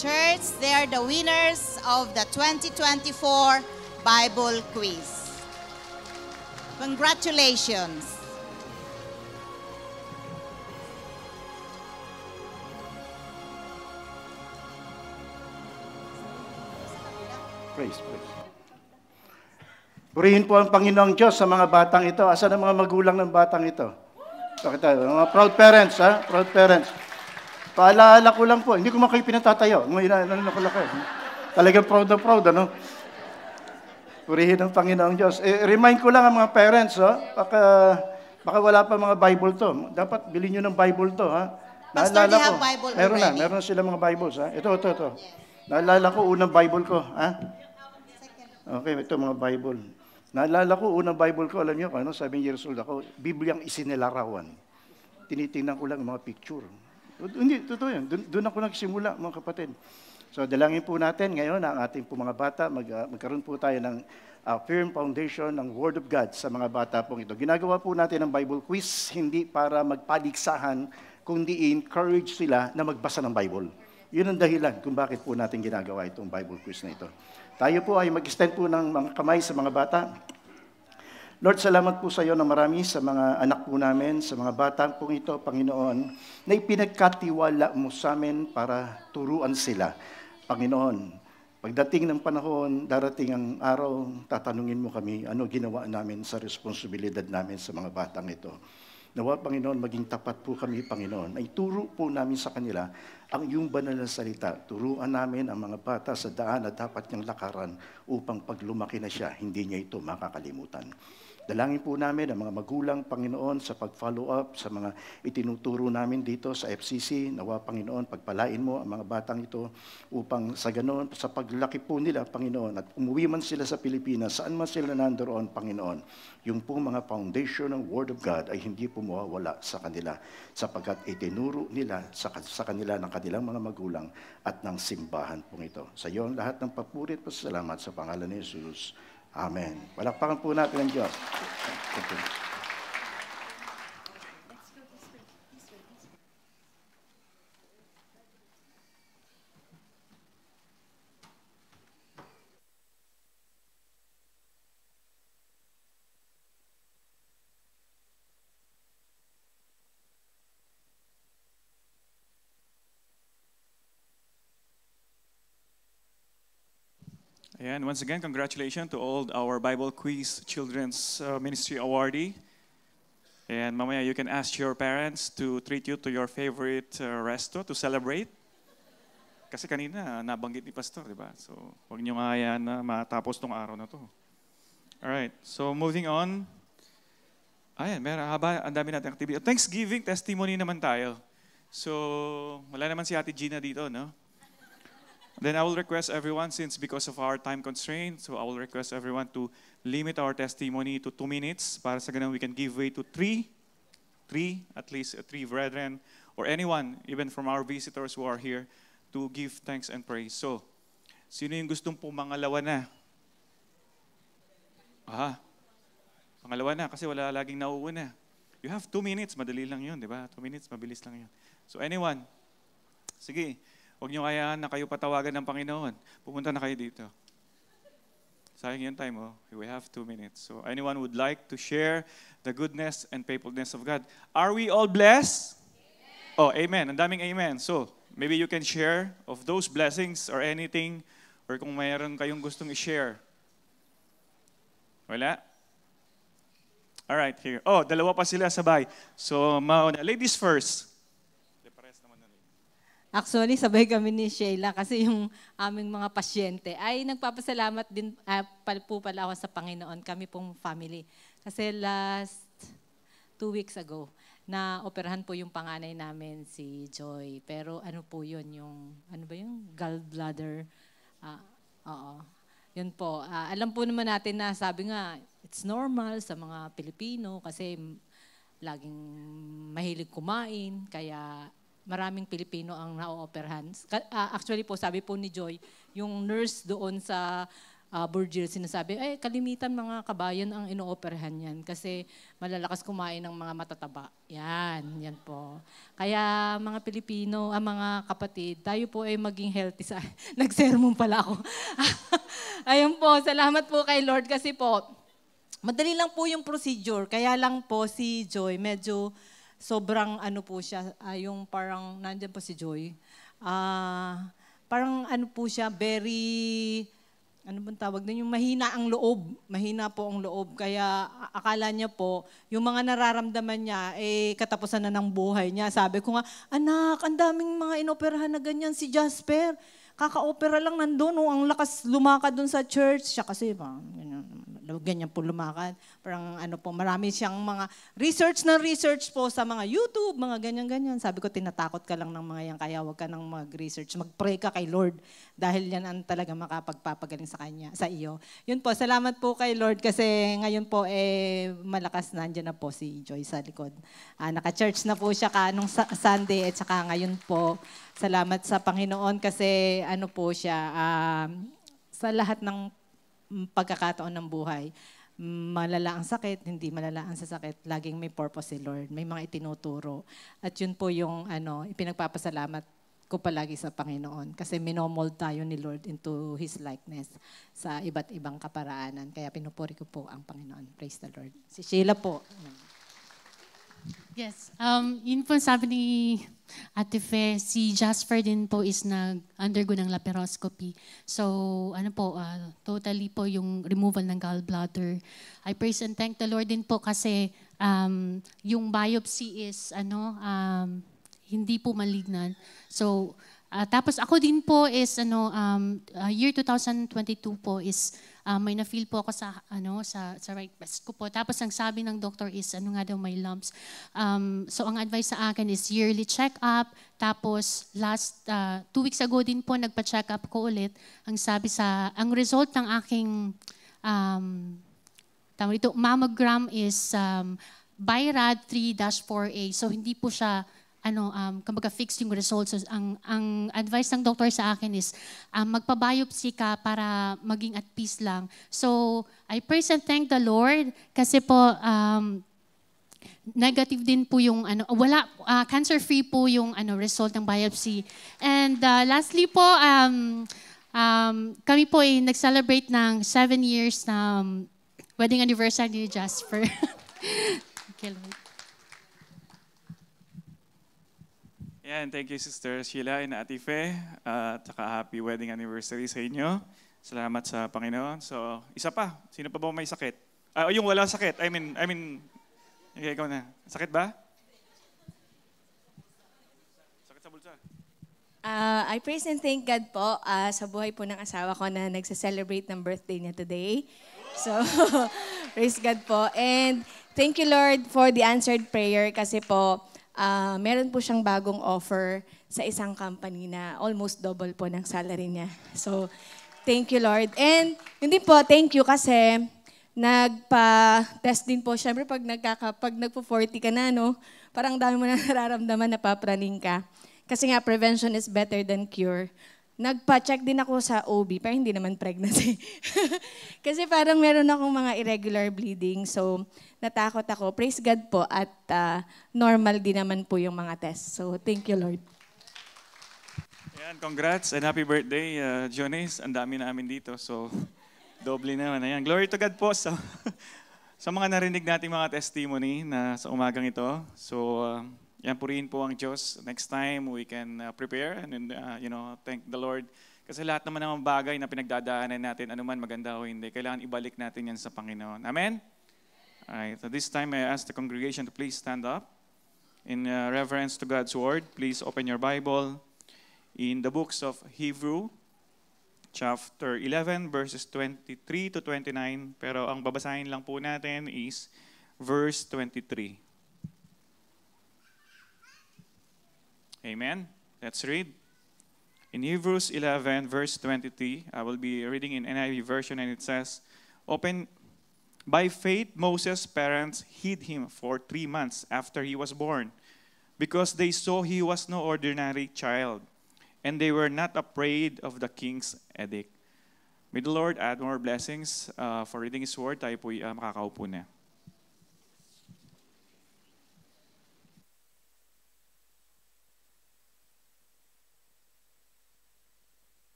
Church, they are the winners of the 2024 Bible Quiz. Congratulations. Praise. Purihin po ang Panginoong Diyos sa mga batang ito. Asan ang mga magulang ng batang ito? Pakita, mga proud parents, ha? Proud parents. Paalaala ko lang po, hindi ko man kayo pinatatayo. Talagang proud na proud, ano? Purihin ang Panginoong Diyos. Remind ko lang ang mga parents, baka wala pa mga Bible to. Dapat bilhin nyo ng Bible to, ha? Pastor, they have Bible already. Meron na sila mga Bibles, ha? Ito. Naalala ko, unang Bible ko, ha? Okay, ito mga Bible. Naalala ko, unang Bible ko, alam niyo, 7 years old ako, Bibliang isinilarawan. Tinitingnan ko lang mga picture. Hindi, totoo yan. Doon ako nagsimula, mga kapatid. So, dalangin po natin ngayon ang ating po mga bata. Magkaroon po tayo ng firm foundation ng Word of God sa mga bata pong ito. Ginagawa po natin ang Bible quiz, hindi para magpaligsahan, kundi encourage sila na magbasa ng Bible. Yun ang dahilan kung bakit po natin ginagawa itong Bible quiz na ito. Tayo po ay mag-extend po ng mga kamay sa mga bata. Lord, salamat po sa iyo na marami sa mga anak po namin, sa mga bata po ito, Panginoon, na ipinagkatiwala mo sa amin para turuan sila. Panginoon, pagdating ng panahon, darating ang araw, tatanungin mo kami, ano ginawa namin sa responsibilidad namin sa mga batang ito. Nawa, Panginoon, maging tapat po kami, Panginoon. Ay turo po namin sa kanila ang iyong banal na salita. Turuan namin ang mga bata sa daan na dapat niyang lakaran upang pag lumaki na siya, hindi niya ito makakalimutan. Dalangin po namin ang mga magulang, Panginoon, sa pag-follow up sa mga itinuturo namin dito sa FCC. Nawa, Panginoon, pagpalain mo ang mga batang ito upang sa ganoon, sa paglaki po nila, Panginoon, at umuwi man sila sa Pilipinas, saan man sila nandoon, Panginoon, yung pong mga foundation ng Word of God ay hindi po mawawala sa kanila sapagkat itinuro nila sa kanila ng kanilang mga magulang at ng simbahan pong ito. Sa iyo ang lahat ng papurit at salamat sa pangalan ni Jesus. Amen. Palakpakan po natin ang Diyos. Thank you. And once again, congratulations to all our Bible Quiz Children's Ministry awardee. And mamaya, you can ask your parents to treat you to your favorite resto to celebrate. Kasi kanina, nabanggit ni Pastor, di ba? So, huwag niyo nga yan na matapos tong araw na to. Alright, so moving on. Ayan, ang dami natin activity. Thanksgiving testimony naman tayo. So, wala naman si Ate Gina dito, no? Then I will request everyone, since because of our time constraint, so I will request everyone to limit our testimony to 2 minutes para sa ganun we can give way to at least three brethren, or anyone, even from our visitors who are here, to give thanks and praise. So, sino yung gustong pumangalawa na? Pangalawa na kasi wala laging nauuna. You have 2 minutes, madali lang yun, di ba? 2 minutes, mabilis lang yun. So anyone, sige. Huwag niyo kaya na kayo patawagan ng Panginoon. Pumunta na kayo dito. Sayang yung time, oh. We have 2 minutes. So anyone would like to share the goodness and faithfulness of God? Are we all blessed? Amen. Oh, amen. Ang daming amen. So, maybe you can share of those blessings or anything, or kung mayroon kayong gustong i-share. Wala? Alright, here. Oh, dalawa pa sila sabay. So, ladies first. Actually, sabay kami ni Sheila kasi yung aming mga pasyente ay nagpapasalamat din po pala ako sa Panginoon, kami pong family. Kasi last 2 weeks ago, na operahan po yung panganay namin, si Joy. Pero ano po yun, yung, ano ba yung gallbladder? Oo. Yun po. Alam po naman natin na sabi nga, it's normal sa mga Pilipino kasi laging mahilig kumain, kaya maraming Pilipino ang na-operahan. Actually po, sabi po ni Joy, yung nurse doon sa Burgil, sinasabi, ay kalimitan mga kabayan ang ino-operahan yan kasi malalakas kumain ng mga matataba. Yan po. Kaya mga Pilipino, mga kapatid, tayo po ay maging healthy sa... Nag-sermon pala ako. Ayun po, salamat po kay Lord kasi po, madali lang po yung procedure. Kaya lang po si Joy, medyo sobrang ano po siya, yung parang, nandiyan po si Joy, parang ano po siya, very, ano bang tawag din, yung mahina ang loob, mahina po ang loob, kaya akala niya po, yung mga nararamdaman niya, katapusan na ng buhay niya. Sabi ko nga, anak, ang daming mga inoperahan na ganyan, si Jasper, kaka-opera lang nandun, ang lakas lumakad dun sa church, siya kasi, ganyan po lumakad. Parang ano po, marami siyang mga research po sa mga YouTube, mga ganyan-ganyan. Sabi ko, tinatakot ka lang ng mga yan, kaya wag ka nang mag-research. Mag-pray ka kay Lord dahil yan ang talaga makapagpapagaling sa kanya, sa iyo. Yun po, salamat po kay Lord kasi ngayon po malakas nandiyan na po si Joy sa likod. Naka-church na po siya nung Sunday at saka ngayon po. Salamat sa Panginoon kasi ano po siya, sa lahat ng pagkakataon ng buhay, malala ang sakit, hindi malala ang sasakit, laging may purpose si Lord, may mga itinuturo. At yun po yung ipinagpapasalamat ko palagi sa Panginoon kasi minomold tayo ni Lord into His likeness sa iba't ibang kaparaanan. Kaya pinupuri ko po ang Panginoon. Praise the Lord. Si Sheila po. Yes. Yun po sabi ni Ate Fe, si Jasper din po is nag-undergo ng laparoscopy. So, totally po yung removal ng gallbladder. I praise and thank the Lord din po kasi yung biopsy is hindi po malignant. So, tapos ako din po is year 2022 po is may na-feel po ako sa right breast ko po. Tapos ang sabi ng doctor is may lumps. So ang advice sa akin is yearly check-up. Tapos last 2 weeks ago din po nagpa-check-up ko ulit. Ang result ng aking mammogram is BI-RAD 3-4A. So hindi po siya kumbaga fix yung results. So, ang advice ng doctor sa akin is magpa-biopsy ka para maging at peace lang. So, I praise and thank the Lord kasi po negative din po yung cancer-free po yung result ng biopsy. And lastly po, kami po ay nag-celebrate ng 7 years na wedding anniversary ni Jasper. Okay, Lord. Yan, thank you Sister Sheila and Ate Fe. At saka happy wedding anniversary sa inyo. Salamat sa Panginoon. So, isa pa. Sino pa ba may sakit? Yung wala sakit. I mean, ikaw na. Sakit ba? Sakit sa bulsa. I praise and thank God po sa buhay po ng asawa ko na nagsa-celebrate ng birthday niya today. So, praise God po. And thank you Lord for the answered prayer kasi po, meron po siyang bagong offer sa isang company na almost double po ng salary niya. So, thank you, Lord. And hindi po, thank you kasi nagpa-test din po. Siyempre, pag nagpo-40 ka na, parang dami mo na nararamdaman, napapraning ka. Kasi nga, prevention is better than cure. Nagpa-check din ako sa OB, pero hindi naman pregnancy. Kasi parang meron akong mga irregular bleeding. So, natakot ako. Praise God po at normal din naman po yung mga tests. So, thank you, Lord. Yan, congrats and happy birthday, Jonas. Ang dami namin dito. So, Doble naman. Ayan. Glory to God po sa, sa mga narinig nating mga testimony na sa umagang ito. So, yan purihin po ang Diyos. Next time, we can prepare and thank the Lord. Kasi lahat naman ng bagay na pinagdadaanan natin, anuman maganda o hindi, kailangan ibalik natin yan sa Panginoon. Amen? Alright. So this time, I ask the congregation to please stand up. In reverence to God's Word, please open your Bible in the books of Hebrew, chapter 11, verses 23 to 29. Pero ang babasahin lang po natin is verse 23. Amen? Let's read. In Hebrews 11, verse 23, I will be reading in NIV version, and it says, By faith, Moses' parents hid him for 3 months after he was born, because they saw he was no ordinary child, and they were not afraid of the king's edict. May the Lord add more blessings for reading His Word. Tayo po'y makakaupo na.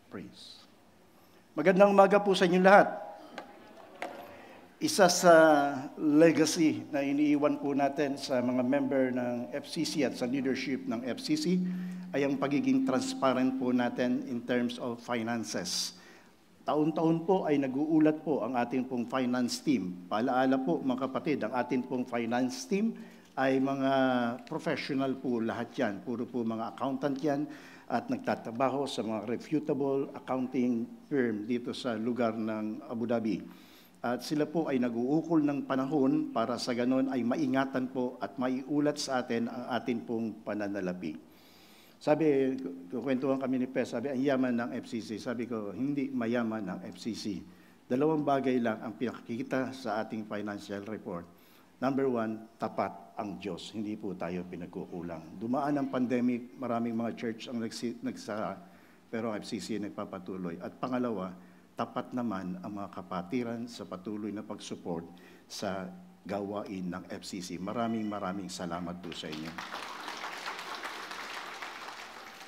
Praise. Magandang umaga po sa inyo lahat. Isa sa legacy na iniiwan po natin sa mga member ng FCC at sa leadership ng FCC ay ang pagiging transparent po natin in terms of finances. Taon-taon po ay nag-uulat po ang ating pong finance team. Paalaala po mga kapatid, ang ating pong finance team ay mga professional po lahat yan. Puro po mga accountant yan at nagtatrabaho sa mga reputable accounting firm dito sa lugar ng Abu Dhabi. At sila po ay nag-uukol ng panahon para sa ganon ay maingatan po at maiulat sa atin ang atin pong pananalapi. Sabi, kukwentuhan kami ni Pes, sabi, ang yaman ng FCC. Sabi ko, hindi mayaman ng FCC. 2 bagay lang ang pinakikita sa ating financial report. Number 1, tapat ang Diyos. Hindi po tayo pinagkukulang. Dumaan ang pandemic, maraming mga church ang nagsara, pero ang FCC nagpapatuloy. At pangalawa, tapat naman ang mga kapatiran sa patuloy na pag-support sa gawain ng FCC. Maraming salamat po sa inyo.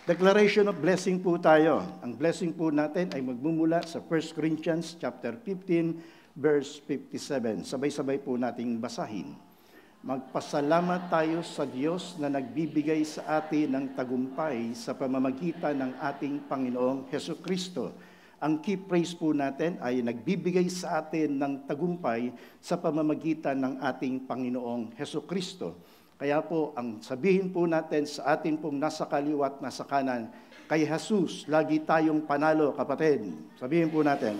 Declaration of blessing po tayo. Ang blessing po natin ay magmumula sa 1 Corinthians chapter 15, verse 57. Sabay-sabay po nating basahin. Magpasalamat tayo sa Diyos na nagbibigay sa atin ng tagumpay sa pamamagitan ng ating Panginoong Hesukristo. Ang key phrase po natin ay nagbibigay sa atin ng tagumpay sa pamamagitan ng ating Panginoong Hesukristo. Kaya po, ang sabihin po natin sa atin pong nasa kaliwa at nasa kanan, kay Jesus, lagi tayong panalo, kapatid. Sabihin po natin.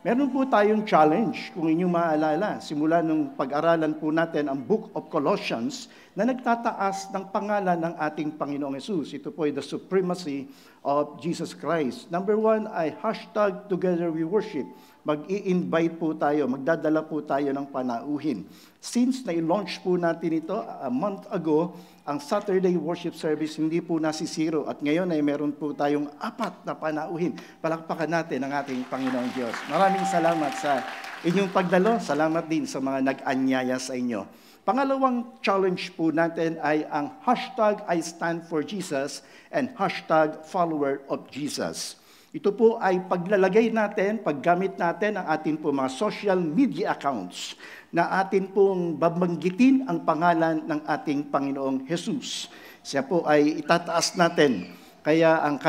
Meron po tayong challenge, kung inyong maalala, simula nung pag-aralan po natin ang Book of Colossians na nagtataas ng pangalan ng ating Panginoong Hesus. Ito po ay the supremacy of Jesus Christ. Number 1 ay hashtag Together We Worship. Mag-i-invite po tayo, magdadala po tayo ng panauhin. Since na-launch po natin ito a month ago, ang Saturday worship service hindi po nasisiro at ngayon ay meron po tayong 4 na panauhin. Palakpakan natin ang ating Panginoong Diyos. Maraming salamat sa inyong pagdalo. Salamat din sa mga nag-anyaya sa inyo. Pangalawang challenge po natin ay ang hashtag I stand for Jesus and hashtag follower of Jesus. Ito po ay paglalagay natin, paggamit natin ang ating po mga social media accounts na atin pong babanggitin ang pangalan ng ating Panginoong Jesus. Siya po ay itataas natin. Kaya ang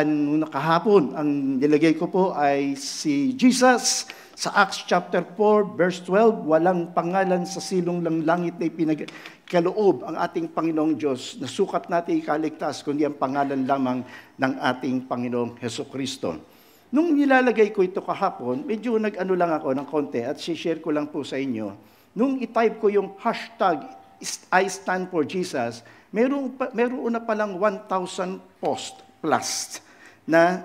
kahapon, ang nilagay ko po ay si Jesus sa Acts chapter 4, verse 12, walang pangalan sa silong ng langit na ipinagkaloob ang ating Panginoong Diyos na sukat natin ikaligtas, kundi ang pangalan lamang ng ating Panginoong Hesukristo. Nung nilalagay ko ito kahapon, medyo nag-ano lang ako ng konti at share ko lang po sa inyo. Nung i-type ko yung hashtag I stand for Jesus, meron na palang 1,000 post plus na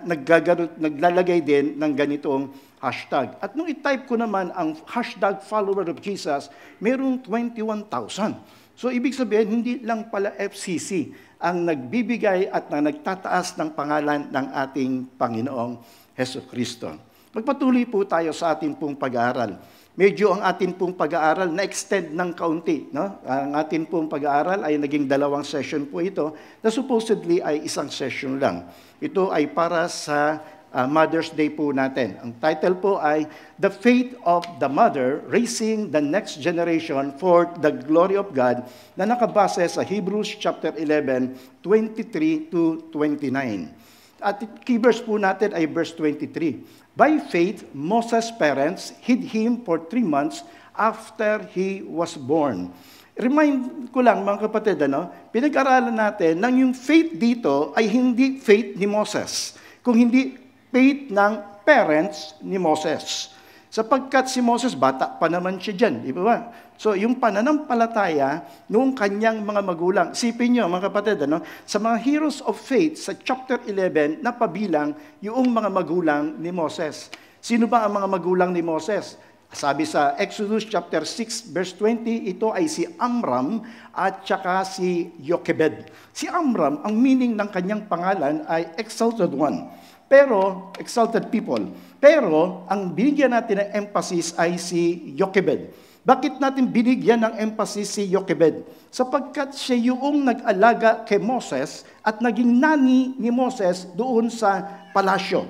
naglalagay din ng ganitong hashtag. At nung i-type ko naman ang hashtag follower of Jesus, merong 21,000. So ibig sabihin, hindi lang pala FCC ang nagbibigay at nagtataas ng pangalan ng ating Panginoong Hesukristo. Magpatuloy po tayo sa ating pong pag-aaral. Medyo ang ating pong pag-aaral na-extend ng kaunti. No? Ang ating pong pag-aaral ay naging 2 session po ito na supposedly ay 1 session lang. Ito ay para sa Mother's Day po natin. Ang title po ay The Faith of the Mother, Raising the Next Generation for the Glory of God, na nakabase sa Hebrews chapter 11, 23 to 29. At key verse po natin ay verse 23. By faith, Moses' parents hid him for 3 months after he was born. Remind ko lang mga kapatid, pinag-aralan natin nang yung faith dito ay hindi faith ni Moses, kung hindi faith ng parents ni Moses. Sapagkat si Moses, bata pa naman siya dyan, di ba? So, yung pananampalataya noong kanyang mga magulang. Isipin nyo, mga kapatid, sa mga heroes of faith, sa chapter 11, napabilang yung mga magulang ni Moses. Sino ba ang mga magulang ni Moses? Sabi sa Exodus chapter 6, verse 20, ito ay si Amram at saka si Jochebed. Si Amram, ang meaning ng kanyang pangalan ay exalted one. Pero, exalted people. Pero, ang binigyan natin ng emphasis ay si Jochebed. Bakit natin binigyan ng emphasis si Jochebed? Sapagkat siya yung nag-alaga kay Moses at naging nani ni Moses doon sa palasyo.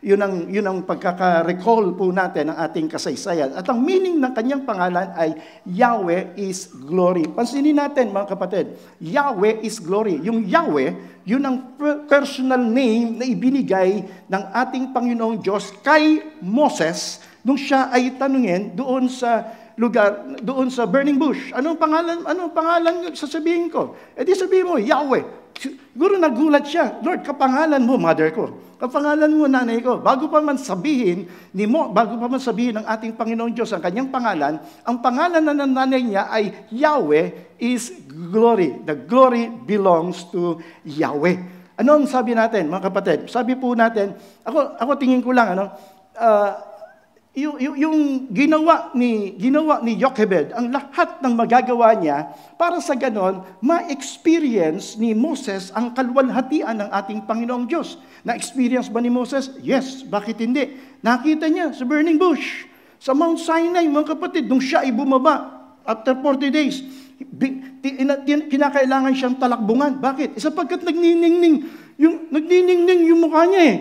Yun ang pagkaka-recall po natin ng ating kasaysayan. At ang meaning ng kanyang pangalan ay Yahweh is glory. Pansinin natin mga kapatid, Yahweh is glory. Yung Yahweh, yun ang personal name na ibinigay ng ating Panginoong Diyos kay Moses nung siya ay tanungin doon sa lugar, doon sa burning bush. Anong pangalan sasabihin ko? E di sabihin mo, Yahweh. Siguro nagulat siya, Lord, kapangalan mo, mother ko. Kapangalan mo, nanay ko. Bago pa man sabihin ng ating Panginoong Diyos ang kanyang pangalan, ang pangalan ng nanay niya ay Yahweh is glory. The glory belongs to Yahweh. Ano ang sabi natin, mga kapatid? Sabi po natin, ako tingin ko lang, yung ginawa ni Jochebed, ang lahat ng magagawa niya para sa ganon, ma-experience ni Moses ang kaluwalhatian ng ating Panginoong Diyos. Na-experience ba ni Moses? Yes. Bakit hindi? Nakita niya sa burning bush, sa Mount Sinai, mga kapatid, nung siya ay bumaba after 40 days, kinakailangan siyang talakbungan. Bakit? Sapagkat nagniningning yung mukha niya eh.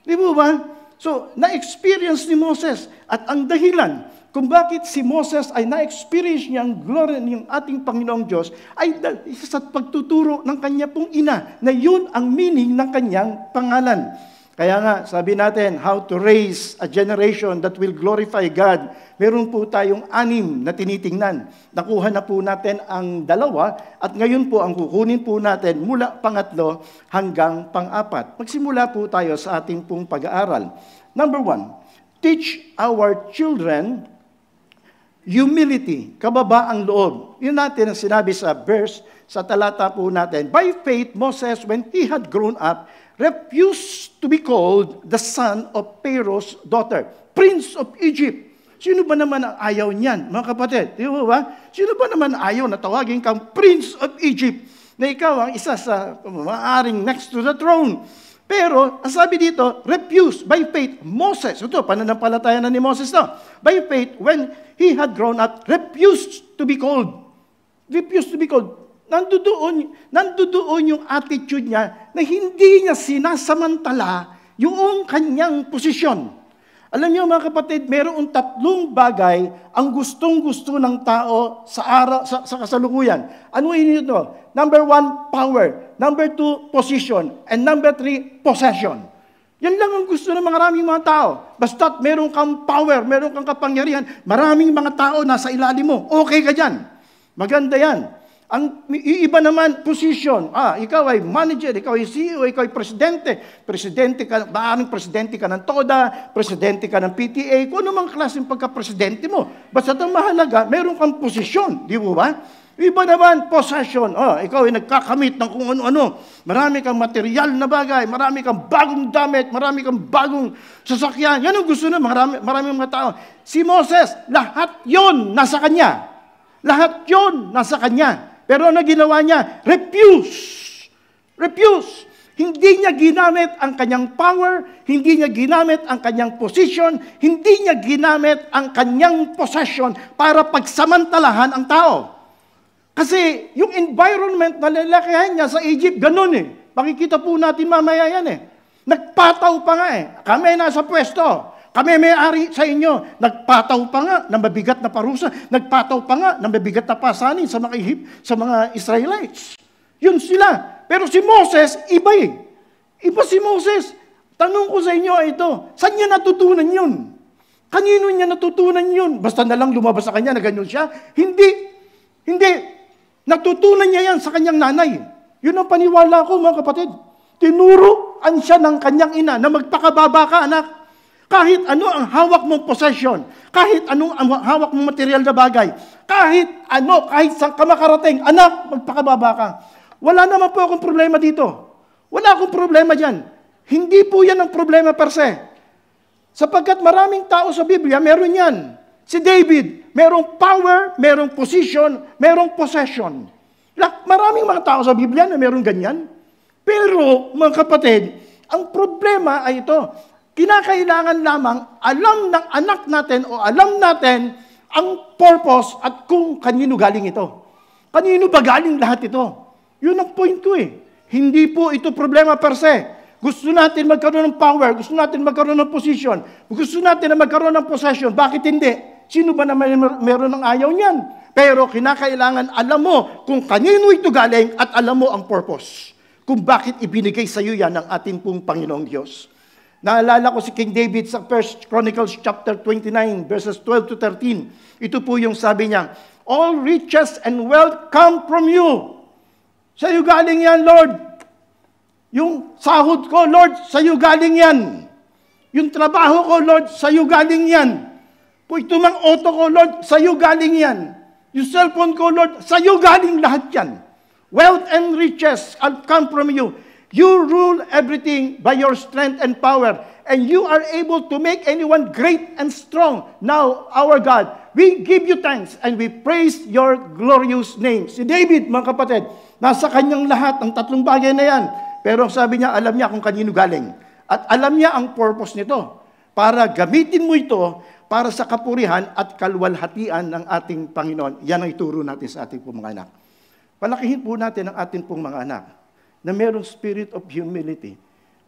Di ba? So, na-experience ni Moses at ang dahilan kung bakit si Moses ay na-experience niya ang glory ng ating Panginoong Diyos ay sa pagtuturo ng kanya pong ina na yun ang meaning ng kanyang pangalan. Kaya nga, sabi natin, how to raise a generation that will glorify God. Meron po tayong 6 na tinitingnan. Nakuha na po natin ang 2 at ngayon po ang kukunin po natin mula pangatlo hanggang pang-4. Magsimula po tayo sa ating pong pag-aaral. Number 1, teach our children humility, kababaang loob. Yun natin ang sinabi sa verse, sa talata po natin. By faith, Moses, when he had grown up, refused to be called the son of Pharaoh's daughter, prince of Egypt. Sino ba naman ang ayaw niyan, mga kapatid? Di ba? Sino ba naman ayaw na tawagin kang prince of Egypt na ikaw ang isa sa maaaring next to the throne? Pero, ang sabi dito, refuse by faith. Moses, ito, pananampalataya na ni Moses to. By faith, when he had grown up, refused to be called. Refused to be called. Nandoon yung attitude niya na hindi niya sinasamantala yung kanyang posisyon. Alam niyo mga kapatid, mayroong 3 bagay ang gustong-gusto ng tao sa kasalukuyan. Ano yun ito? Number 1, power. Number 2, position. And number 3, possession. Yan lang ang gusto ng maraming mga tao. Basta't meron kang power, meron kang kapangyarihan, maraming mga tao nasa ilalim mo. Okay ka dyan. Maganda yan. Ang iba naman, position. Ikaw ay manager, ikaw ay CEO, ikaw ay presidente. Presidente ka, maaaring presidente ka ng TODA, presidente ka ng PTA, kung anumang klaseng pagka-presidente mo. Basta ang mahalaga, meron kang posisyon. Di ba? Iba naman, possession. Ikaw ay nagkakamit ng kung ano-ano. Marami kang material na bagay, marami kang bagong damit, marami kang bagong sasakyan. Yan ang gusto na maraming mga tao. Si Moses, lahat yon nasa kanya. Lahat yon nasa kanya. Pero ano ginawa niya? Refuse. Refuse. Hindi niya ginamit ang kanyang power, hindi niya ginamit ang kanyang position, hindi niya ginamit ang kanyang possession para pagsamantalahan ang tao. Kasi yung environment na lalakihan niya sa Egypt, ganun eh. Makikita po natin mamaya yan eh. Nagpataw pa nga eh. Kami nasa pwesto. Kami may-ari sa inyo. Nagpataw pa nga ng mabigat na parusa. Nagpataw pa nga ng mabigat na pasanin sa mga Israelites. Yun sila. Pero si Moses, iba eh. Iba si Moses. Tanong ko sa inyo ito, saan niya natutunan yun? Kanino niya natutunan yun? Basta na lang lumabas sa kanya na ganyan siya? Hindi. Hindi. Natutunan niya yan sa kanyang nanay. Yun ang paniwala ko, mga kapatid. Tinuruan siya ng kanyang ina na magpakababa ka, anak. Kahit ano ang hawak mong possession, kahit anong ang hawak mong material na bagay, kahit saan ka makarating, anak, magpakababa ka. Wala naman po akong problema dito. Wala akong problema dyan. Hindi po yan ang problema per se. Sapagkat maraming tao sa Biblia, meron yan. Si David, merong power, merong position, merong possession. Maraming mga tao sa Biblia na meron ganyan. Pero, mga kapatid, ang problema ay ito. Kinakailangan lamang alam ng anak natin o alam natin ang purpose at kung kanino galing ito. Kanino ba galing lahat ito? Yun ang point ko eh. Hindi po ito problema per se. Gusto natin magkaroon ng power, gusto natin magkaroon ng position, gusto natin na magkaroon ng possession. Bakit hindi? Sino ba naman meron ng ayaw niyan? Pero kinakailangan alam mo kung kanino ito galing at alam mo ang purpose. Kung bakit ibinigay sa iyo yan ng ating pong Panginoong Diyos. Naalala ko si King David sa 1 Chronicles chapter 29 verses 12 to 13. Ito po yung sabi niya, all riches and wealth come from you. Sa iyo galing yan, Lord. Yung sahod ko, Lord, sa iyo galing yan. Yung trabaho ko, Lord, sa iyo galing yan. Kung ito mang auto ko, Lord, sa iyo galing yan. Yung cellphone ko, Lord, sa iyo galing lahat yan. Wealth and riches come from you. You rule everything by your strength and power, and you are able to make anyone great and strong. Now, our God, we give you thanks and we praise your glorious name. Si David, mga kapatid, nasa kanyang lahat ang tatlong bagay na yan. Pero sabi niya, alam niya kung kanino galing. At alam niya ang purpose nito. Para gamitin mo ito para sa kapurihan at kalwalhatian ng ating Panginoon. Yan ang ituro natin sa ating pong mga anak. Palakihin po natin ang ating pong mga anak na mayroong spirit of humility.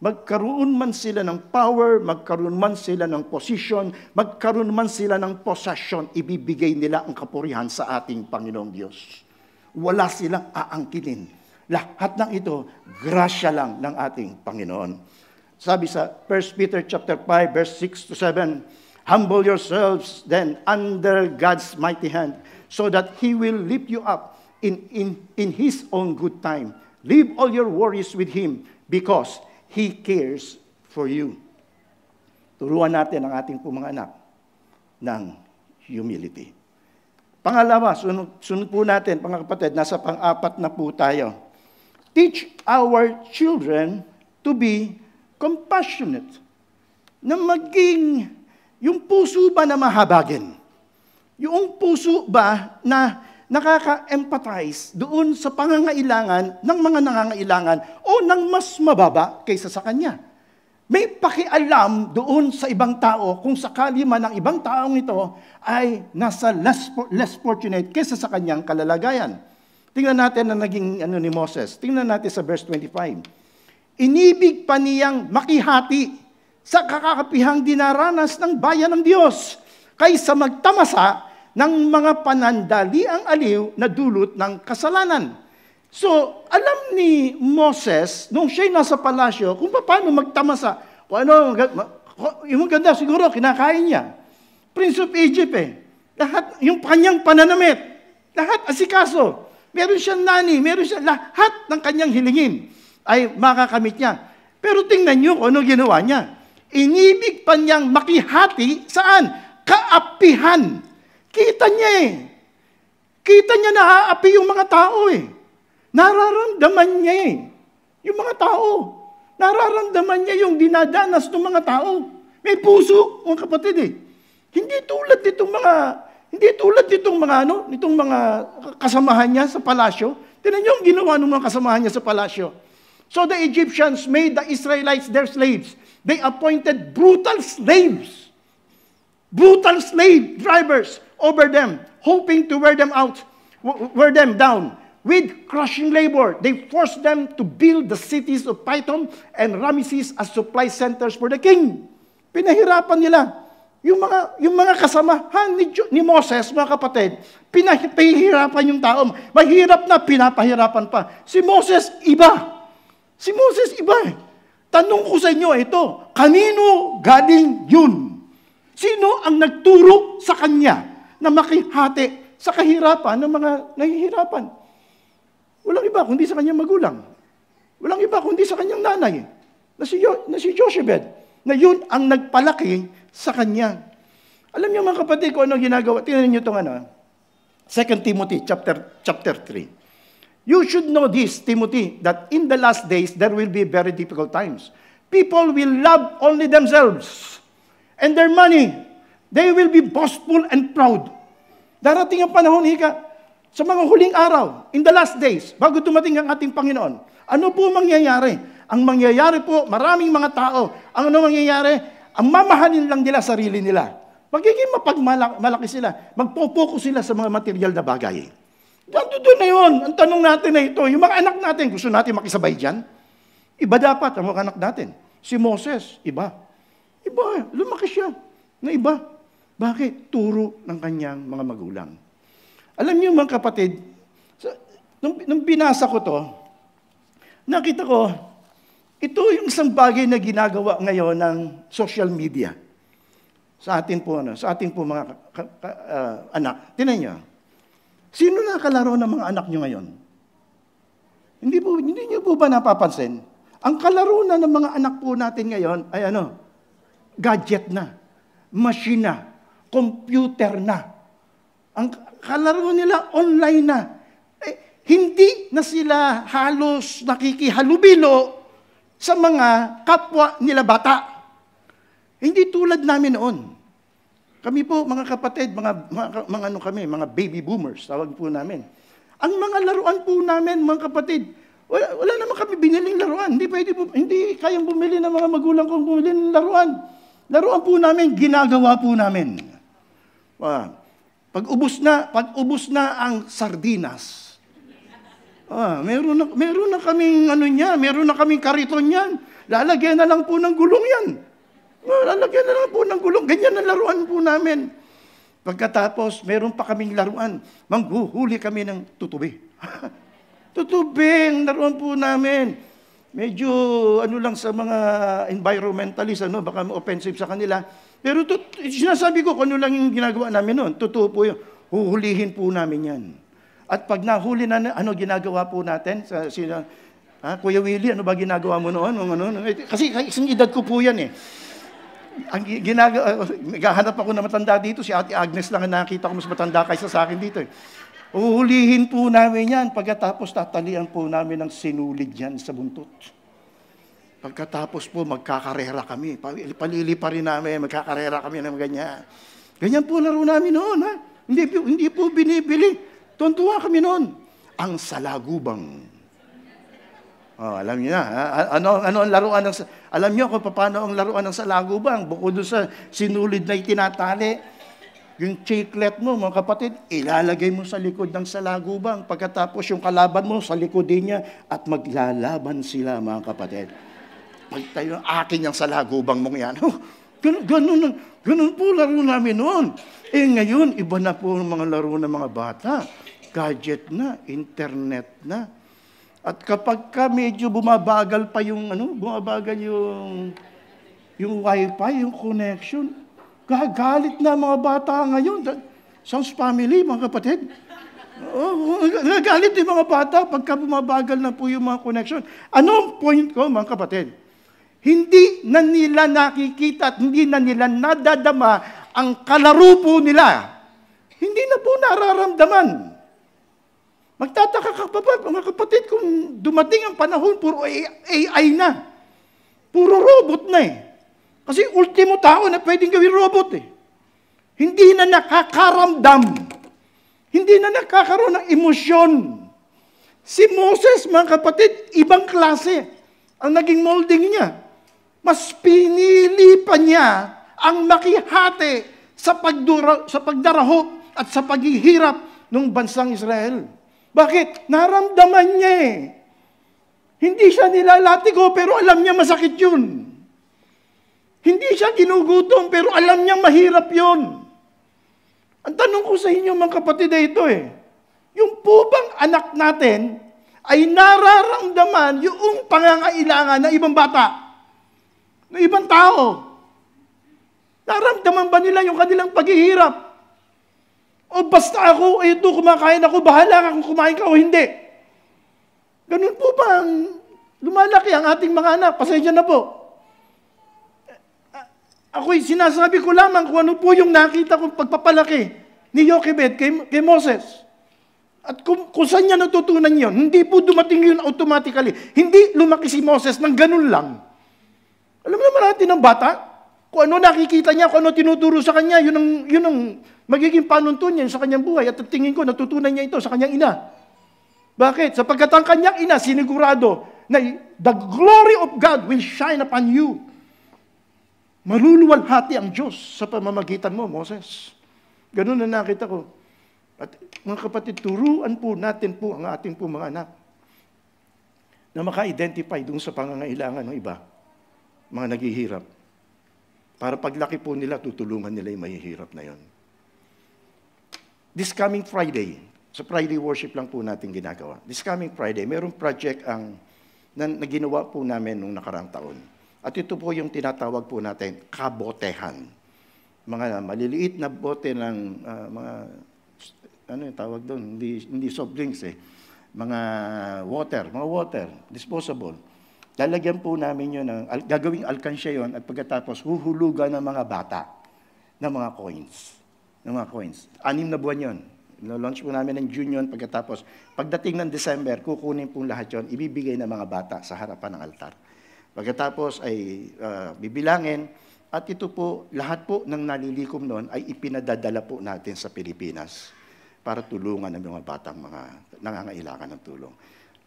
Magkaroon man sila ng power, magkaroon man sila ng position, magkaroon man sila ng possession, ibibigay nila ang kapurihan sa ating Panginoong Diyos. Wala silang aangkinin. Lahat ng ito, grasya lang ng ating Panginoon. Sabi sa 1 Peter chapter 5, verse 6 to 7, humble yourselves then under God's mighty hand, so that He will lift you up in His own good time. Leave all your worries with Him because He cares for you. Turuan natin ang ating mga anak ng humility. Pangalawa, sunod po natin, mga kapatid, nasa pang-apat na po tayo. Teach our children to be compassionate. Na maging, yung puso ba na mahabagin? Yung puso ba na nakaka-empathize doon sa pangangailangan ng mga nangangailangan o ng mas mababa kaysa sa kanya. May pakialam doon sa ibang tao kung sakali man ang ibang taong ito ay nasa less fortunate kaysa sa kanyang kalalagayan. Tingnan natin ang naging ni Moses. Tingnan natin sa verse 25. Inibig pa niyang makihati sa kakakapihang dinaranas ng bayan ng Diyos kaysa magtamasa ng mga panandaliang aliw na dulot ng kasalanan. So, alam ni Moses, nung siya'y nasa palasyo, kung paano magtamasa. Kung ano, yung ganda siguro, kinakain niya. Prince of Egypt Lahat, yung kanyang pananamit, lahat asikaso. Meron siyang nani, meron siyang lahat ng kanyang hilingin ay makakamit niya. Pero tingnan niyo kung ano ginawa niya. Inibig pa niyang makihati, saan? Kaapihan. Kita niya Kita niya na aapi yung mga tao Nararamdaman niya yung mga tao. Nararamdaman niya yung dinadanas ng mga tao. May puso, mga kapatid Hindi tulad nitong mga Hindi tulad nitong mga kasamahan niya sa palasyo. Tingnan niyo ang ginawa ng mga kasamahan niya sa palasyo. So the Egyptians made the Israelites their slaves. They appointed brutal slave drivers over them, hoping to wear them down. With crushing labor, they forced them to build the cities of Pithom and Ramesses as supply centers for the king. Pinahirapan nila. Yung mga kasamahan ni Moses, mga kapatid, pinahirapan yung tao. Mahirap na, pinapahirapan pa. Si Moses, iba. Tanong ko sa inyo ito, kanino galing yun? Sino ang nagturo sa kanya na makihati sa kahirapan ng mga nahihirapan? Walang iba kundi sa kanyang magulang. Walang iba kundi sa kanyang nanay, na si Jochebed, na yun ang nagpalaki sa kanya. Alam niyo mga kapatid kung ano ginagawa? Tingnan niyo itong 2 Timothy chapter 3. You should know this, Timothy, that in the last days there will be very difficult times. People will love only themselves and their money. They will be boastful and proud. Darating ang panahon, sa mga huling araw, in the last days, bago dumating ang ating Panginoon, ano po mangyayari? Ang mangyayari po, maraming mga tao, ang mangyayari? Ang mamahalin lang nila sarili nila. Magiging mapagmalaki sila. Magpo-focus sila sa mga material na bagay. Doon na yun. Ang tanong natin na ito, yung mga anak natin, gusto natin makisabay dyan? Iba dapat ang mga anak natin. Si Moses, iba. Lumaki siya na iba. Bakit? Turo ng kanyang mga magulang. Alam niyo mga kapatid, nung binasa ko to, nakita ko, ito yung isang bagay na ginagawa ngayon ng social media. Sa atin po mga anak. Tingnan niyo. Sino nakalaro ng mga anak niyo ngayon? Hindi niyo po ba napapansin? Ang kalaro na ng mga anak po natin ngayon ay gadget na, machine na, computer na. Ang kalaro nila online na. Hindi na sila halos nakikihalubilo sa mga kapwa nila bata. Hindi tulad namin noon. Kami po, mga kapatid, mga baby boomers, tawag po namin. Ang mga laruan po namin, mga kapatid, wala naman kami biniling laruan. Hindi kayang bumili ng mga magulang kong bumili ng laruan. Laruan po namin, ginagawa po namin. Pag ubos na ang sardinas, meron na kaming meron na kaming kariton yan. Lalagyan na lang po ng gulong yan. Ganyan ang laruan po namin. Pagkatapos, meron pa kaming laruan. Manghuhuli kami ng tutubi. Tutubi, ang laruan po namin. Medyo, lang sa mga environmentalist, baka offensive sa kanila. Pero sinasabi ko kung ano lang yung ginagawa namin noon. Totoo po yun. Huhulihin po namin yan. At pag nahuli na, ginagawa po natin? Kuya Willie, ano ba ginagawa mo noon? Kasi isang edad ko po yan eh. Ang gahanap ako na matanda dito, si Ate Agnes lang ang nakita ko mas matanda kaysa sa akin dito eh. Uhulihin po namin yan, pagkatapos tatalian po namin ng sinulid yan sa buntot. Pagkatapos po magkakarera kami, palili pa rin namin, magkakarera kami ng ganyan. Ganyan po laro namin noon, ha? Hindi po binibili. Tuntua kami noon. Ang salagubang. Alam niyo na, ano ang laruan ng alam niyo kung paano ang laruan ng salagubang bukod doon sa sinulid na itinatali. Yung chiclet mo, mga kapatid, ilalagay mo sa likod ng salagubang. Pagkatapos yung kalaban mo sa likod din niya at maglalaban sila, mga kapatid. Pagtayo, akin yung salagubang mong yan. Ganun po laro namin noon. Ngayon, iba na po ang mga laro ng mga bata. Gadget na, internet na. At kapag medyo bumabagal pa yung wifi, yung connection, gagalit na mga bata ngayon. Sounds family, mga kapatid. Gagalit yung mga bata pagka bumabagal na po yung mga connection. Anong point ko, mga kapatid? Hindi na nila nakikita at hindi na nila nadadama ang kalaro po nila. Hindi na po nararamdaman. Magtataka ka pa ba, mga kapatid, kung dumating ang panahon, puro AI na. Puro robot na eh. Kasi ultimo tao na pwedeng gawin robot eh. Hindi na nakakaramdam. Hindi na nakakaroon ng emosyon. Si Moses, mga kapatid, ibang klase ang naging molding niya. Mas pinili pa niya ang makihati sa pagdarahop at sa paghihirap ng bansang Israel. Bakit? Naramdaman niya eh. Hindi siya nilalatigo pero alam niya masakit yun. Hindi siya ginugutom pero alam niya mahirap yun. Ang tanong ko sa inyo mga kapatid ay ito eh. Yung po bang anak natin ay nararamdaman yung pangangailangan ng ibang bata, ng ibang tao? Naramdaman ba nila yung kanilang paghihirap? O basta ako, ito kumakain ako, bahala ka kung kumain ka o hindi. Ganun po ba ang lumalaki ang ating mga anak? Pasensya na po. Ako'y sinasabi ko lamang kung ano po yung nakita kong pagpapalaki ni Jochebed kay Moses. At kung saan niya natutunan yun, hindi po dumating yun automatically. Hindi lumaki si Moses ng ganun lang. Alam naman natin ng bata, kung ano nakikita niya, kung ano tinuturo sa kanya, yun ang magiging panuntunan niya sa kanyang buhay. At tingin ko, natutunan niya ito sa kanyang ina. Bakit? Sapagkat ang kanyang ina, sinigurado na the glory of God will shine upon you. Maluluwalhati ang Diyos sa pamamagitan mo, Moses. Ganun na nakita ko. At mga kapatid, turuan po natin po ang ating po mga anak na maka-identify dun sa pangangailangan ng iba, mga naghihirap. Para paglaki po nila, tutulungan nila yung mahihirap na yon. This coming Friday, sa Friday worship lang po natin ginagawa. This coming Friday, mayroong project na ginawa po namin nung nakarang taon. At ito po yung tinatawag po natin, kabotehan. Mga maliliit na bote ng mga, ano yung tawag doon? Hindi soft drinks eh. Mga water, disposable. Lalagyan po namin yun, gagawing alkansya yun, at pagkatapos huhulugan ng mga bata ng mga coins. 6 na buwan yun. Launch po namin ng June yun, pagkatapos pagdating ng December, kukunin po lahat yun, ibibigay ng mga bata sa harapan ng altar. Pagkatapos ay bibilangin, at ito po, lahat po ng nalilikom noon ay ipinadadala po natin sa Pilipinas para tulungan ng mga batang mga nangangailangan ng tulong.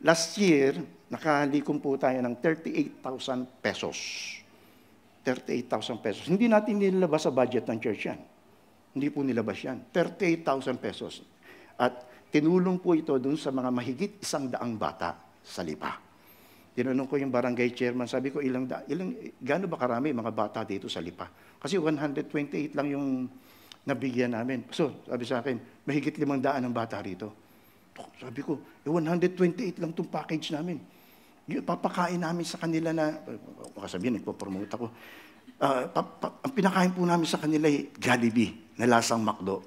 Last year, nakalikom po tayo ng 38,000 pesos. 38,000 pesos. Hindi natin nilabas sa budget ng church yan. Hindi po nilabas yan. 38,000 pesos. At tinulong po ito dun sa mga mahigit 100 bata sa Lipa. Tinanong ko yung barangay chairman, sabi ko, gaano ba karami mga bata dito sa Lipa? Kasi 128 lang yung nabigyan namin. So, sabi sa akin, mahigit 500 ang bata rito. Sabi ko, 128 lang itong package namin. Papakain namin sa kanila na, sabihin, nagpo-promote ako. Ang pinakain po namin sa kanila ay Jollibee, na lasang McDo.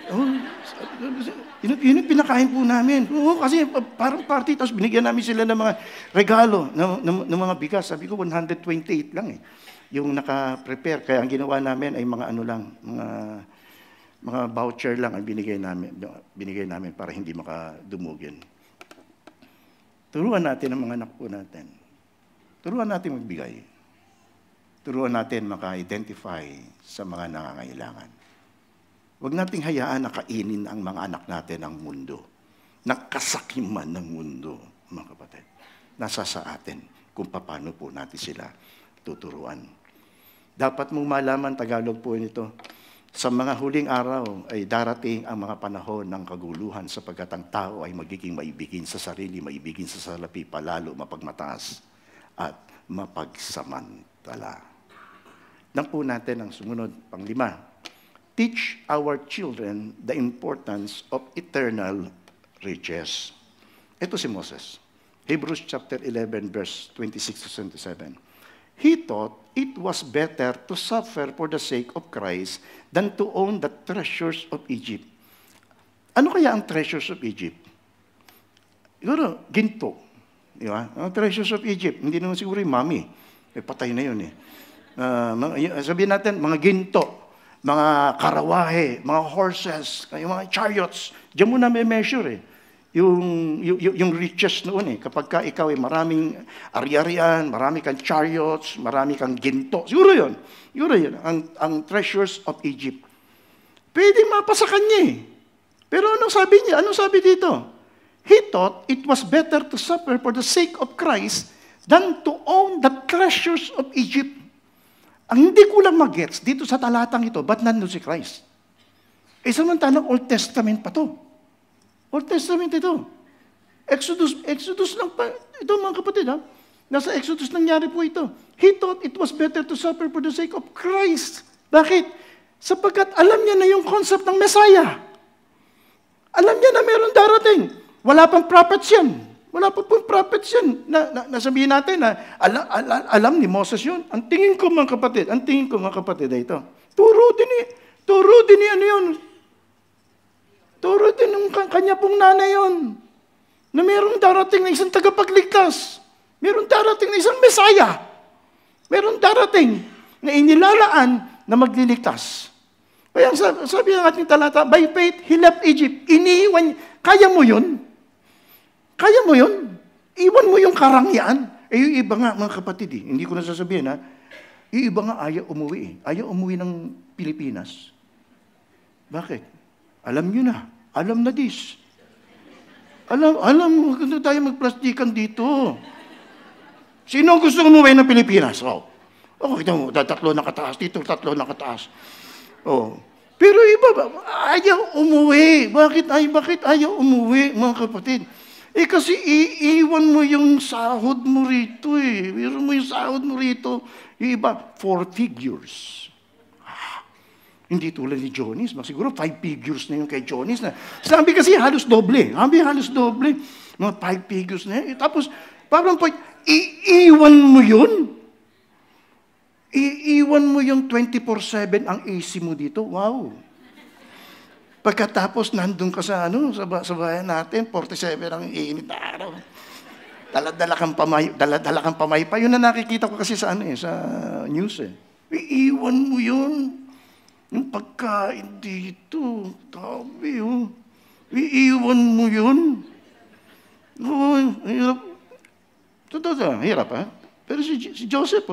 Yun yung pinakain po namin. Kasi parang party, tapos binigyan namin sila ng mga regalo, ng mga bigas. Sabi ko, 128 lang eh. Yung naka-prepare. Kaya ang ginawa namin ay mga ano lang, mga voucher lang ang binigay namin para hindi makadumugin. Turuan natin ang mga anak po natin. Turuan natin magbigay. Turuan natin maka-identify sa mga nangangailangan. Huwag nating hayaan na kainin ang mga anak natin ang mundo. Nakasakiman ng mundo, mga kapatid. Nasa sa atin kung paano po natin sila tuturuan. Dapat mong malaman, Tagalog po nito, sa mga huling araw ay darating ang mga panahon ng kaguluhan sapagkat ang tao ay magiging maibigin sa sarili, maibigin sa salapi, palalo mapagmataas at mapagsamantala. Nang po natin ang sumunod, pang-5. Teach our children the importance of eternal riches. Ito si Moses. Hebrews chapter 11, verse 26 to 27. He thought it was better to suffer for the sake of Christ than to own the treasures of Egypt. Ano kaya ang treasures of Egypt? Siguro, ginto. Di ba? Ang treasures of Egypt, hindi naman siguro yung mami. Patay na yun eh. Sabihin natin, mga ginto, mga karawahe, mga horses, yung mga chariots. Diyan mo na may measure eh. Yung riches noon eh. Kapag ka ikaw ay maraming ari-arian, marami kang chariots, marami kang ginto. Siguro yun. Ang treasures of Egypt. Pwede mapa sa kanya eh. Pero anong sabi niya? Anong sabi dito? He thought it was better to suffer for the sake of Christ than to own the treasures of Egypt. Ang hindi ko lang mag-gets dito sa talatang ito, ba't nandun si Christ? Eh, samantalang Old Testament pa to. Old Testament ito. Exodus lang pa. Ito mga kapatid, ha? Nasa Exodus nangyari po ito. He thought it was better to suffer for the sake of Christ. Bakit? Sapagkat alam niya na yung concept ng Messiah. Alam niya na meron darating. Wala pang prophets yan. Wala pa pong prophets yan. Nasabihin natin na alam ni Moses yun. Ang tingin ko mga kapatid ay ito. Turo din ni ano yun. Turo din ng kanya pong nanay yun. Na merong darating na isang tagapagligtas. Meron darating na isang Messiah. Meron darating na inilalaan na magliligtas. Kaya sabi ng ating talata, by faith, he left Egypt. Iniiwan. Kaya mo yun? Kaya mo yun? Iwan mo yung karangyaan. Eh, yung iba nga, mga kapatid, hindi ko na sasabihin, ha? Yung iba nga, ayaw umuwi. Ayaw umuwi ng Pilipinas. Bakit? Alam nyo na. Alam na this. Alam, huwag na tayo magplastikan dito. Sino gusto umuwi ng Pilipinas? Kita mo, tatlo na kataas dito, tatlo na kataas. Pero iba, ayaw umuwi. Bakit ayaw umuwi, mga kapatid? Eh kasi iiwan mo yung sahod mo rito eh. Iiwan mo yung sahod mo rito. Yung iba, 4 figures. Hindi tulad ni Jonis. Siguro 5 figures na yung kay Jonis. Sabi kasi halos doble. Mga 5 figures na yun. Tapos, parang iiwan mo yun. Iiwan mo yung 24/7 ang AC mo dito. Wow. Pagkatapos, nandun ka sa bayan natin, 47 ang init na araw. Dala-dala kang pamaypa. Yun na nakikita ko kasi sa news eh. Iiwan mo yun. Yung pagkain dito, tabi, iiwan mo yun. Hirap. Totoo, hirap, ha? Pero si Joseph,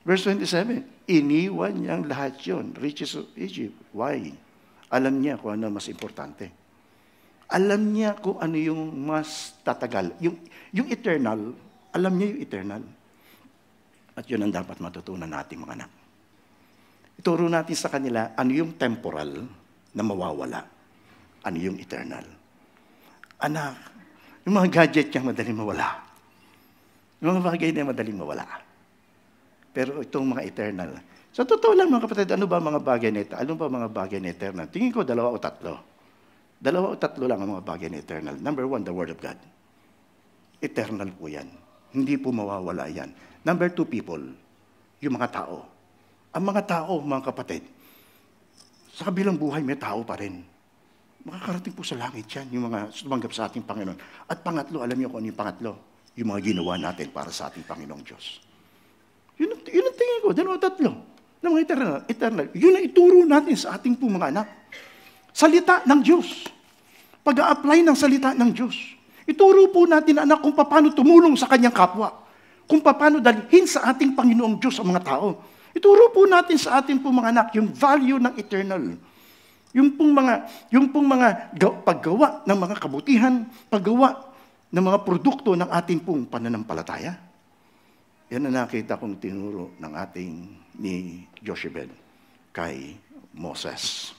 verse 27, iniwan niyang lahat yun, riches of Egypt. Why? Alam niya kung ano mas importante. Alam niya kung ano yung mas tatagal. Yung eternal, alam niya yung eternal. At yun ang dapat matutunan natin, mga anak. Ituro natin sa kanila ano yung temporal na mawawala. Ano yung eternal. Anak, yung mga gadget niya madaling mawala. Yung mga bagay na madaling mawala. Pero itong mga eternal. Sa totoo lang mga kapatid, ano ba mga bagay na ito? Ano ba mga bagay na eternal? Tingin ko 2 o 3. 2 o 3 lang ang mga bagay na eternal. Number 1, the Word of God. Eternal po yan. Hindi po mawawala yan. Number 2, people. Yung mga tao. Ang mga tao, mga kapatid, sa kabilang buhay, may tao pa rin. Makakarating po sa langit yan, yung mga tumanggap sa ating Panginoon. At pangatlo, alam niyo kung ano yung pangatlo? Yung mga ginawa natin para sa ating Panginoong Diyos. Yun ang tingin ko, 2 o 3 na mga eternal. Yun ang ituro natin sa ating po mga anak. Salita ng Diyos. Pag-a-apply ng salita ng Diyos. Ituro po natin, anak, kung paano tumulong sa kanyang kapwa. Kung paano dalhin sa ating Panginoong Diyos ang mga tao. Ituro po natin sa ating po mga anak yung value ng eternal. Yung pong mga paggawa ng mga kabutihan, paggawa ng mga produkto ng ating pong pananampalataya. Yan ang nakita kong tinuro ng ating ni Joshebed kay Moses.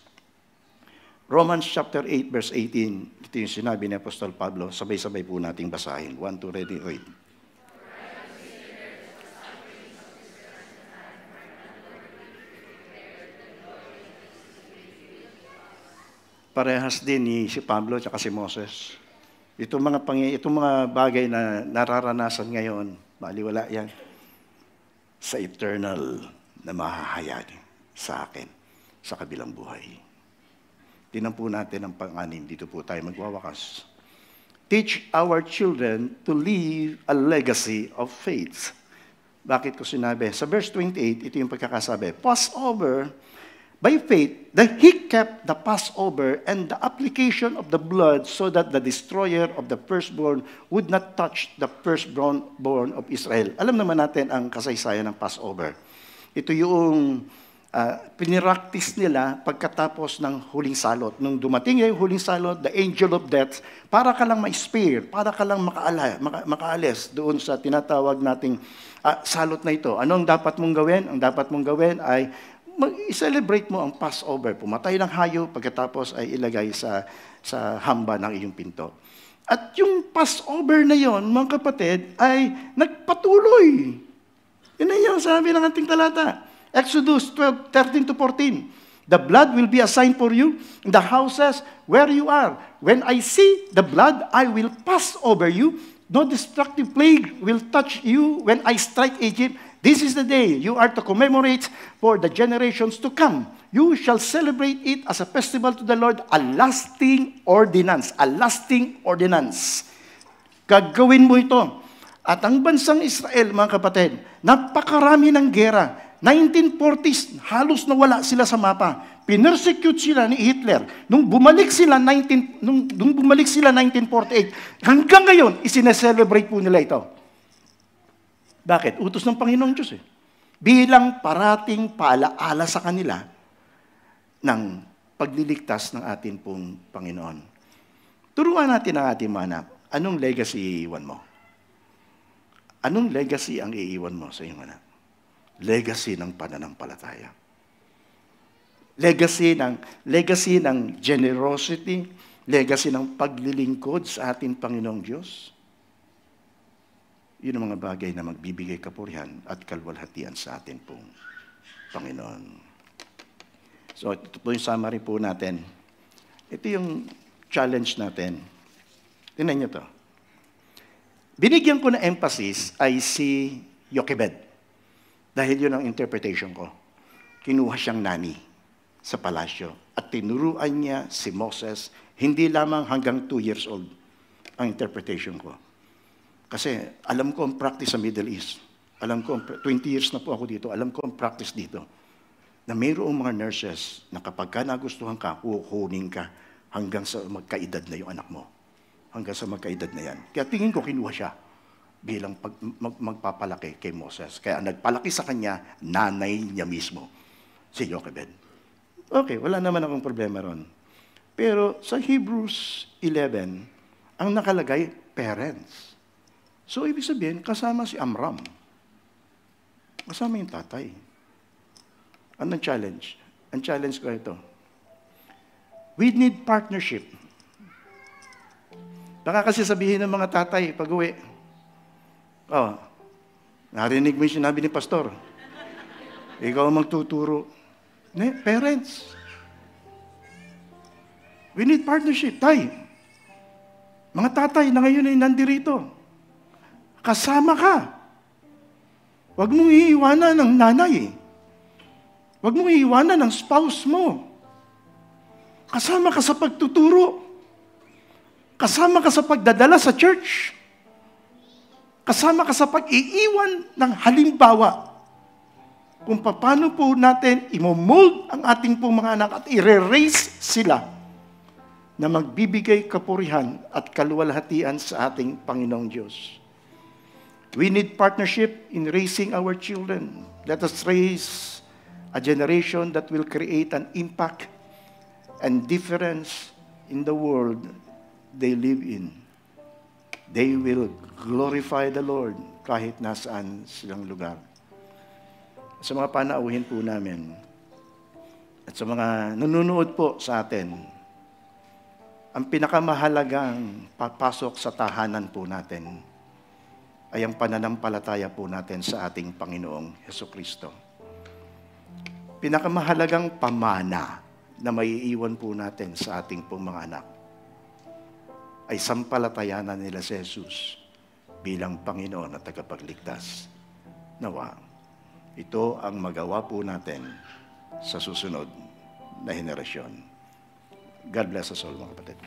Romans chapter 8 verse 18, ito yung sinabi ni Apostol Pablo, sabay-sabay po nating basahin. 1, 2, ready, read. Parehas din ni si Pablo at si Moses. Itong mga bagay na nararanasan ngayon, baliwala yan sa eternal na mahahayag sa akin sa kabilang buhay. Tingnan po natin ang pang-anim. Dito po tayo magwawakas. Teach our children to leave a legacy of faith. Bakit ko sinabi? Sa verse 28, ito yung pagkakasabi. Passover, by faith, that he kept the Passover and the application of the blood so that the destroyer of the firstborn would not touch the firstborn of Israel. Alam naman natin ang kasaysayan ng Passover. Ito yung Piniraktis nila pagkatapos ng huling salot. Nung dumating yung huling salot, the angel of death, para ka lang ma-spare, para ka lang makaalis doon sa tinatawag nating salot na ito. Ano ang dapat mong gawin? Ang dapat mong gawin ay i-celebrate mo ang Passover. Pumatay ng hayop, pagkatapos ay ilagay sa hamba ng iyong pinto. At yung Passover na yon, mga kapatid, ay nagpatuloy. Yun na yung sabi ng ating talata. Exodus 12:13-14. The blood will be a sign for you in the houses where you are. When I see the blood, I will pass over you. No destructive plague will touch you when I strike Egypt. This is the day you are to commemorate for the generations to come. You shall celebrate it as a festival to the Lord, a lasting ordinance. A lasting ordinance. Gagawin mo ito. At ang bansang Israel, mga kapatid, napakarami ng gera. 1940s, halos nawala sila sa mapa. Pinersecute sila ni Hitler. Nung bumalik sila 1948, hanggang ngayon, isineselebrate po nila ito. Bakit? Utos ng Panginoong Diyos eh. Bilang parating paalaala sa kanila ng pagliligtas ng atin pong Panginoon. Turuan natin ang ating mga anak. Anong legacy iiwan mo? Anong legacy ang iiwan mo sa iyong anak? Legacy ng pananampalataya. Legacy ng generosity, legacy ng paglilingkod sa ating Panginoong Diyos. Yun ang mga bagay na magbibigay kapurihan at kalwalhatian sa atin pong Panginoon. So ito po yung summary po natin. Ito yung challenge natin. Tingnan nyo to. Binigyan ko na emphasis ay si Jochebed. Dahil yun ang interpretation ko. Kinuha siyang nani sa palasyo at tinuruan niya si Moses hindi lamang hanggang 2 years old ang interpretation ko. Kasi alam ko ang practice sa Middle East. Alam ko, 20 years na po ako dito, alam ko ang practice dito. Na mayroong mga nurses na kapag ka nagustuhan ka, kukunin ka hanggang sa magkaedad na yung anak mo. Hanggang sa magkaedad na yan. Kaya tingin ko kinuha siya bilang magpapalaki kay Moses. Kaya nagpalaki sa kanya, nanay niya mismo, si Jochebed. Okay, wala naman akong problema ron. Pero sa Hebrews 11, ang nakalagay, parents. So, ibig sabihin, kasama si Amram. Kasama yung tatay. Anong challenge? Ang challenge ko ito. We need partnership. Baka kasi sabihin ng mga tatay, pag-uwi, narinig mo yung sinabi ni Pastor. Ikaw ang magtuturo. Parents. We need partnership. Mga tatay na ngayon ay nandirito. Kasama ka. Huwag mong iiwanan ng nanay. Huwag mong iiwanan ng spouse mo. Kasama ka sa pagtuturo. Kasama ka sa pagdadala sa church. Kasama ka sa pag-iiwan ng halimbawa kung paano po natin imomold ang ating pong mga anak at i-raise sila na magbibigay kapurihan at kaluwalhatian sa ating Panginoong Diyos. We need partnership in raising our children. Let us raise a generation that will create an impact and difference in the world they live in. They will glorify the Lord kahit nasaan silang lugar. Sa mga panauhin po namin at sa mga nanonood po sa atin, ang pinakamahalagang papasok sa tahanan po natin ay ang pananampalataya po natin sa ating Panginoong Hesukristo. Pinakamahalagang pamana na maiiwan po natin sa ating pong mga anak ay sampalatayanan nila si Jesus bilang Panginoon at tagapagligtas. Nawa, ito ang magawa po natin sa susunod na henerasyon. God bless us all, mga kapatid.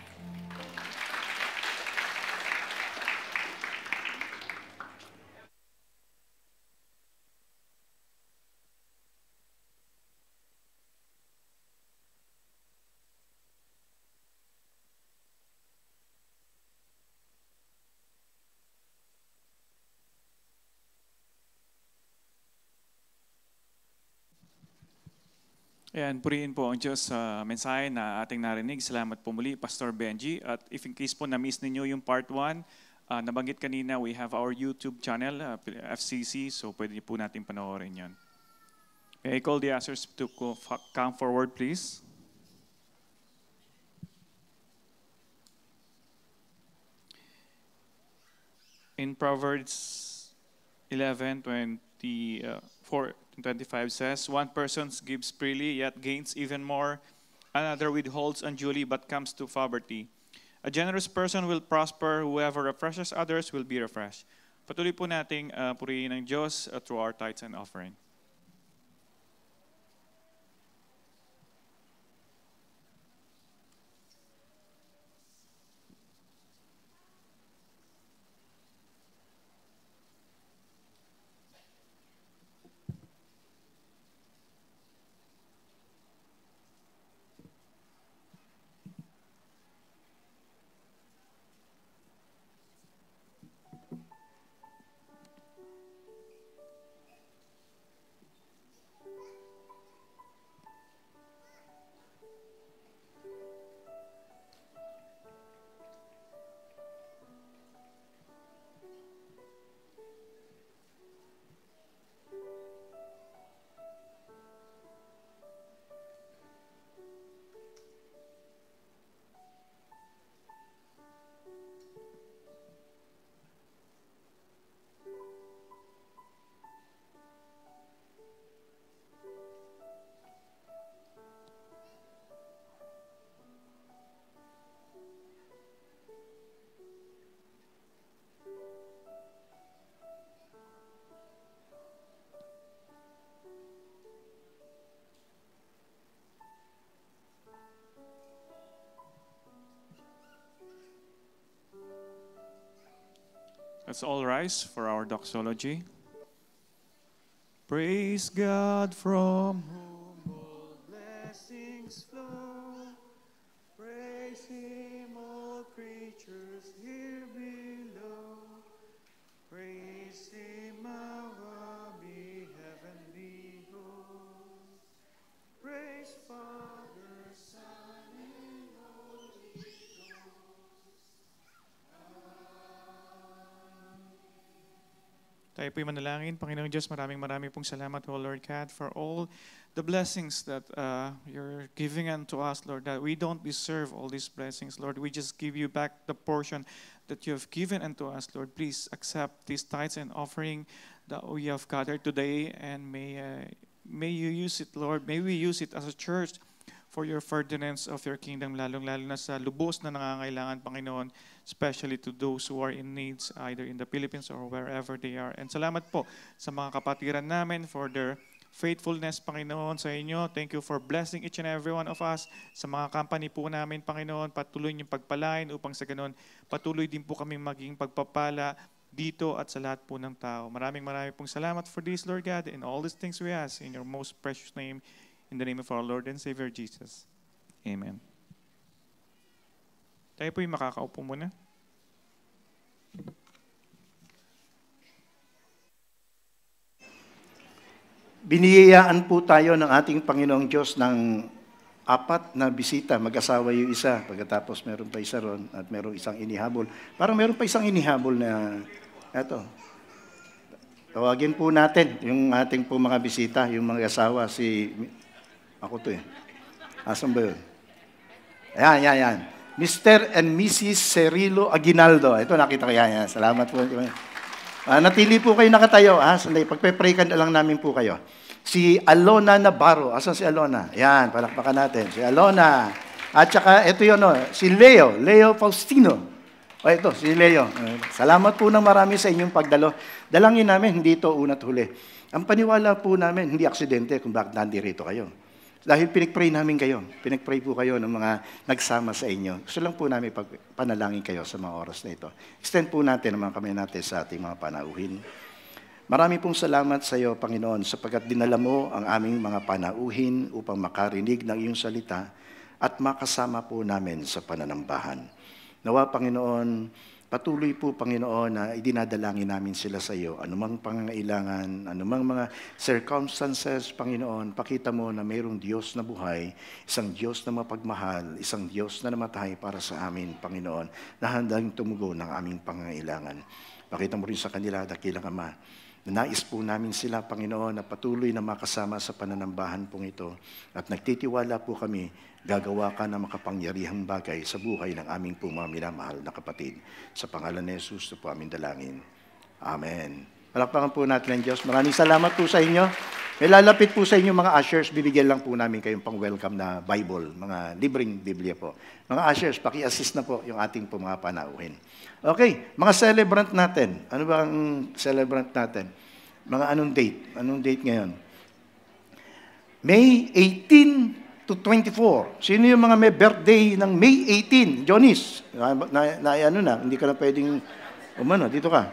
Ayan, purihin po ang Diyos sa mensahe na ating narinig. Salamat po muli, Pastor Benji. At if in case po na-miss ninyo yung part 1, nabanggit kanina, we have our YouTube channel, FCC, so pwede po natin panoorin yan. May I call the ushers to come forward, please. In Proverbs 11:24-25 says, one person gives freely, yet gains even more. Another withholds unduly, but comes to poverty. A generous person will prosper. Whoever refreshes others will be refreshed. Patuloy po nating purihin ng Diyos through our tithes and offering. Let's all rise for our doxology. Praise God from whom all blessings flow. Praise Him, all creatures here below. Praise Him above the heavenly host. Praise Father, Son, and Holy Ghost. Tayo po'y manalangin. Panginoong Diyos, maraming pong salamat, O Lord God, for all the blessings that you're giving unto us, Lord, that we don't deserve all these blessings, Lord. We just give you back the portion that you have given unto us, Lord. Please accept these tithes and offering that we have gathered today, and may you use it, Lord. May we use it as a church for your furtherance of your kingdom, lalong-lalo na sa lubos na nangangailangan, Panginoon, especially to those who are in needs, either in the Philippines or wherever they are. And salamat po sa mga kapatiran namin for their faithfulness, Panginoon, sa inyo. Thank you for blessing each and every one of us. Sa mga company po namin, Panginoon, patuloy niyong pagpalain upang sa ganun, patuloy din po kaming maging pagpapala dito at sa lahat po ng tao. Maraming pong salamat for this, Lord God, and all these things we ask in your most precious name, in the name of our Lord and Savior Jesus. Amen. Tayo po'y makakaupo muna. Biniyayaan po tayo ng ating Panginoong Diyos ng 4 na bisita. Mag-asawa yung isa, pagkatapos meron pa isa ron at meron isang inihabol. Parang meron pa isang inihabol na, eto, tawagin po natin yung ating po mga bisita, yung mga asawa, ako to eh. Asan ba yun? Ayan. Mr. and Mrs. Cerilo Aguinaldo. Ito, nakita ko yan. Salamat po. Natili po kayo nakatayo. Sandali, pagpe-pray ka na lang namin po kayo. Si Alona Navarro. Asan si Alona? Yan, palakpakan natin. Si Alona. At saka, ito yun, si Leo Faustino. Ito, si Leo. Salamat po ng marami sa inyong pagdalo. Dalangin namin, hindi ito una't huli. Ang paniwala po namin, hindi aksidente kung bakit nandirito kayo. Dahil pinag-pray namin kayo. Pinag-pray po kayo ng mga nagsama sa inyo. Gusto lang po namin panalangin kayo sa mga oras na ito. Extend po natin ang mga kamay natin sa ating mga panauhin. Marami pong salamat sa iyo, Panginoon, sapagkat dinala mo ang aming mga panauhin upang makarinig ng iyong salita at makasama po namin sa pananambahan. Nawa, Panginoon, Patuloy po, Panginoon, na idinadalangin namin sila sa iyo. Anumang pangangailangan, anumang mga circumstances, Panginoon, pakita mo na mayroong Diyos na buhay, isang Diyos na mapagmahal, isang Diyos na namatay para sa amin, Panginoon, na handang tumugon ng aming pangangailangan. Pakita mo rin sa kanila, dakilang Ama, na nais po namin sila, Panginoon, na patuloy na makasama sa pananambahan pong ito. At nagtitiwala po kami, gagawa ka ng makapangyarihang bagay sa buhay ng aming pong mga minamahal na kapatid. Sa pangalan ni Jesus, ito po aming dalangin. Amen. Palakpakan po natin ang Diyos. Maraming salamat po sa inyo. May lalapit po sa inyo mga ushers, bibigyan lang po namin kayong pang-welcome na Bible, mga libreng Biblia po. Mga ushers, paki-assist na po yung ating po mga panauhin. Okay, mga celebrant natin. Ano ba ang celebrant natin? Mga anong date? Anong date ngayon? May 18 to 24. Sino yung mga may birthday ng May 18? Jonis, hindi ka na pwedeng, dito ka.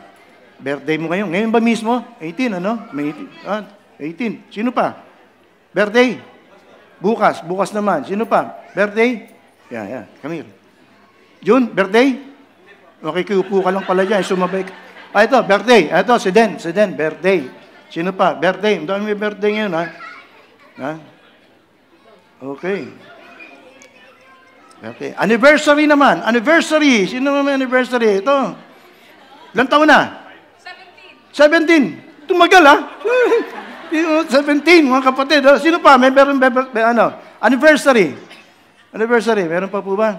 Birthday mo ngayon. Ngayon ba mismo? 18, ano? May 18. Sino pa? Birthday? Bukas naman. Sino pa? Birthday? Yeah. Come here. June, birthday? Okay, kiupo ka lang pala dyan. Sumabay ka. Ito, birthday. Ito, si Den, birthday. Sino pa? Birthday. Ang dami may birthday ngayon, ha? Okay. Okay. Anniversary naman. Anniversary. Sino naman may anniversary? Ito. Ilang taon na? 17. Tumagal, ha? 17, mga kapatid. Sino pa? Meron anniversary. Anniversary. Meron pa po ba?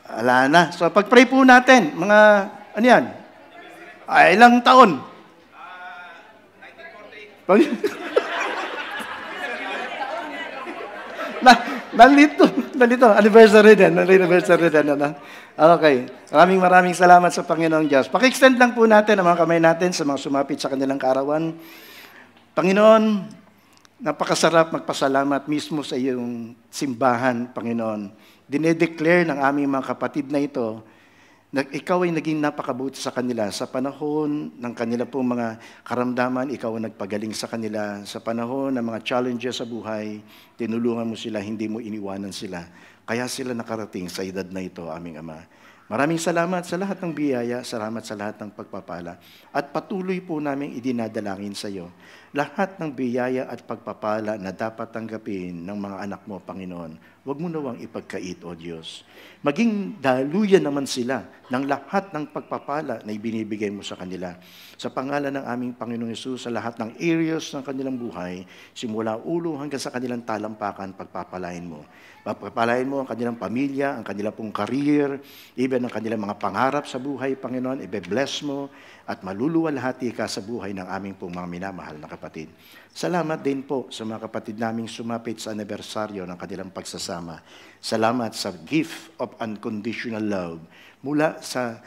Wala na. So, pag-pray po natin, mga, ano yan? Ilang taon? 1940. Nalito. Anniversary din. Okay. Maraming salamat sa Panginoong Diyos. Paki-extend lang po natin ang mga kamay natin sa mga sumapit sa kanilang kaarawan. Panginoon, napakasarap magpasalamat mismo sa iyong simbahan, Panginoon. Dinedeclare ng aming mga kapatid na ito na ikaw ay naging napakabuti sa kanila. Sa panahon ng kanila pong mga karamdaman, ikaw ang nagpagaling sa kanila. Sa panahon ng mga challenges sa buhay, tinulungan mo sila, hindi mo iniwanan sila. Kaya sila nakarating sa edad na ito, aming Ama. Maraming salamat sa lahat ng biyaya, salamat sa lahat ng pagpapala. At patuloy po namin idinadalangin sa iyo lahat ng biyaya at pagpapala na dapat tanggapin ng mga anak mo, Panginoon. Huwag mo nawang ipagkait, O Diyos. Maging daluyan naman sila ng lahat ng pagpapala na ibinibigay mo sa kanila. Sa pangalan ng aming Panginoong Hesus, sa lahat ng areas ng kanilang buhay, simula ulo hanggang sa kanilang talampakan, pagpapalain mo. Pagpapalain mo ang kanilang pamilya, ang kanilang pong career, even ang kanilang mga pangarap sa buhay, Panginoon, ibe-bless mo at maluluwalhati ka sa buhay ng aming pong mga minamahal na kapatid. Salamat din po sa mga kapatid naming sumapit sa anibersaryo ng kanilang pagsasama. Salamat sa gift of unconditional love. Mula sa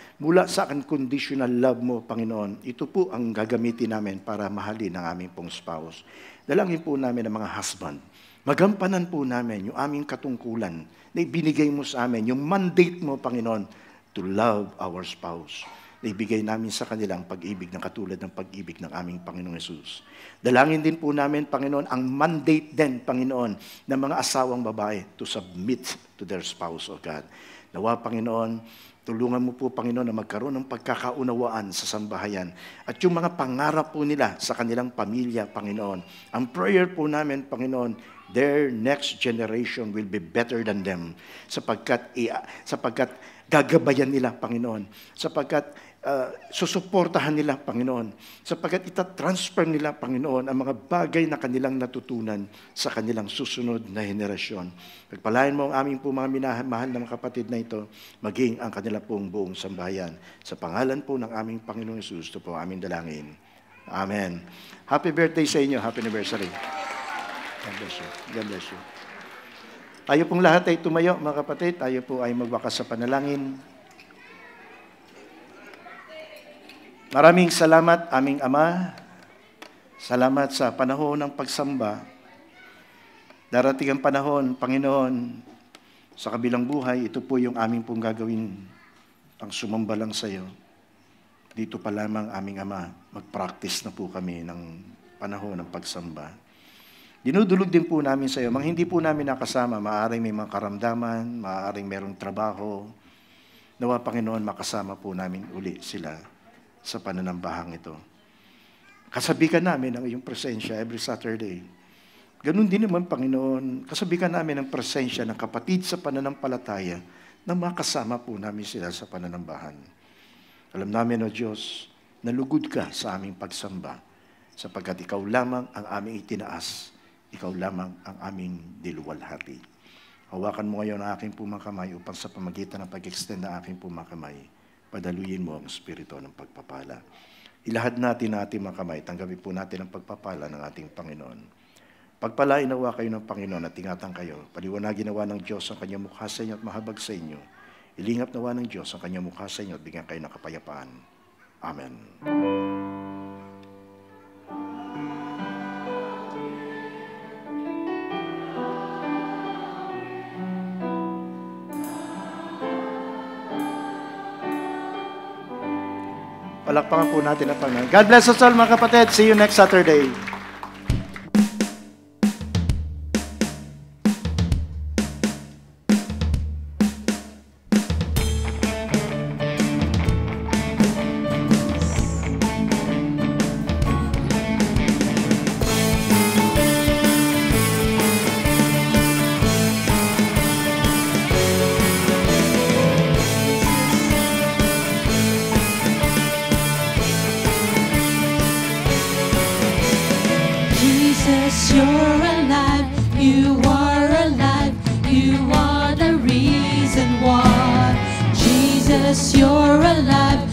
unconditional love mo, Panginoon, ito po ang gagamitin namin para mahalin ang aming pong spouse. Dalangin po namin ang mga husband. Magampanan po namin yung aming katungkulan na ibinigay mo sa amin, yung mandate mo, Panginoon, to love our spouse. Na ibigay namin sa kanilang pag-ibig na katulad ng pag-ibig ng aming Panginoong Hesus. Dalangin din po namin, Panginoon, ang mandate din, Panginoon, ng mga asawang babae to submit to their spouse, O God. Nawa, Panginoon, tulungan mo po, Panginoon, na magkaroon ng pagkakaunawaan sa sambahayan. At yung mga pangarap po nila sa kanilang pamilya, Panginoon. Ang prayer po namin, Panginoon, their next generation will be better than them. Sapagkat gagabayan nila, Panginoon. Sapagkat susuportahan nila, Panginoon. Sapagkat itatransfer nila, Panginoon, ang mga bagay na kanilang natutunan sa kanilang susunod na henerasyon. Pagpalain mo ang aming po mga minamahal na mga kapatid na ito, maging ang kanila pong buong sambahayan. Sa pangalan po ng aming Panginoong Hesus, ito po aming dalangin. Amen. Happy birthday sa inyo. Happy anniversary. God bless you. God bless you. Tayo pong lahat ay tumayo, mga kapatid. Tayo po ay magwakas sa panalangin. Maraming salamat, aming Ama. Salamat sa panahon ng pagsamba. Darating ang panahon, Panginoon, sa kabilang buhay, ito po yung aming pong gagawin, ang sumamba lang sa iyo. Dito pa lamang, aming Ama, mag-practice na po kami ng panahon ng pagsamba. Dinudulog din po namin sa iyo, mga hindi po namin nakasama, maaaring may mga karamdaman, maaaring merong trabaho, Nawa, Panginoon, makasama po namin uli sila sa pananambahang ito. Kasabikan namin ang iyong presensya every Saturday. Ganun din naman, Panginoon, kasabikan namin ang presensya ng kapatid sa pananampalataya na makasama po namin sila sa pananambahan. Alam namin, O Diyos, nalugod ka sa aming pagsamba sapagkat ikaw lamang ang aming itinaas, ikaw lamang ang aming diluwalhati. Hawakan mo ngayon ang aking pumakamay upang sa pamagitan ng pag-extend ng aking pumakamay, padaluyin mo ang espiritu ng pagpapala. Ilahad natin ang ating mga kamay, tanggapin po natin ang pagpapala ng ating Panginoon. Pagpalain nawa kayo ng Panginoon at ingatan kayo. Paliwanagin nawa ng Diyos ang kanyang mukha sa inyo at mahabag sa inyo. Ilingap nawa ng Diyos ang kanyang mukha sa inyo at bigyan kayo ng kapayapaan. Amen. Palakpakan po natin ang Panginoon. God bless us all, mga kapatid. See you next Saturday. Jesus, you're alive, you are alive, you are the reason why. Jesus, you're alive,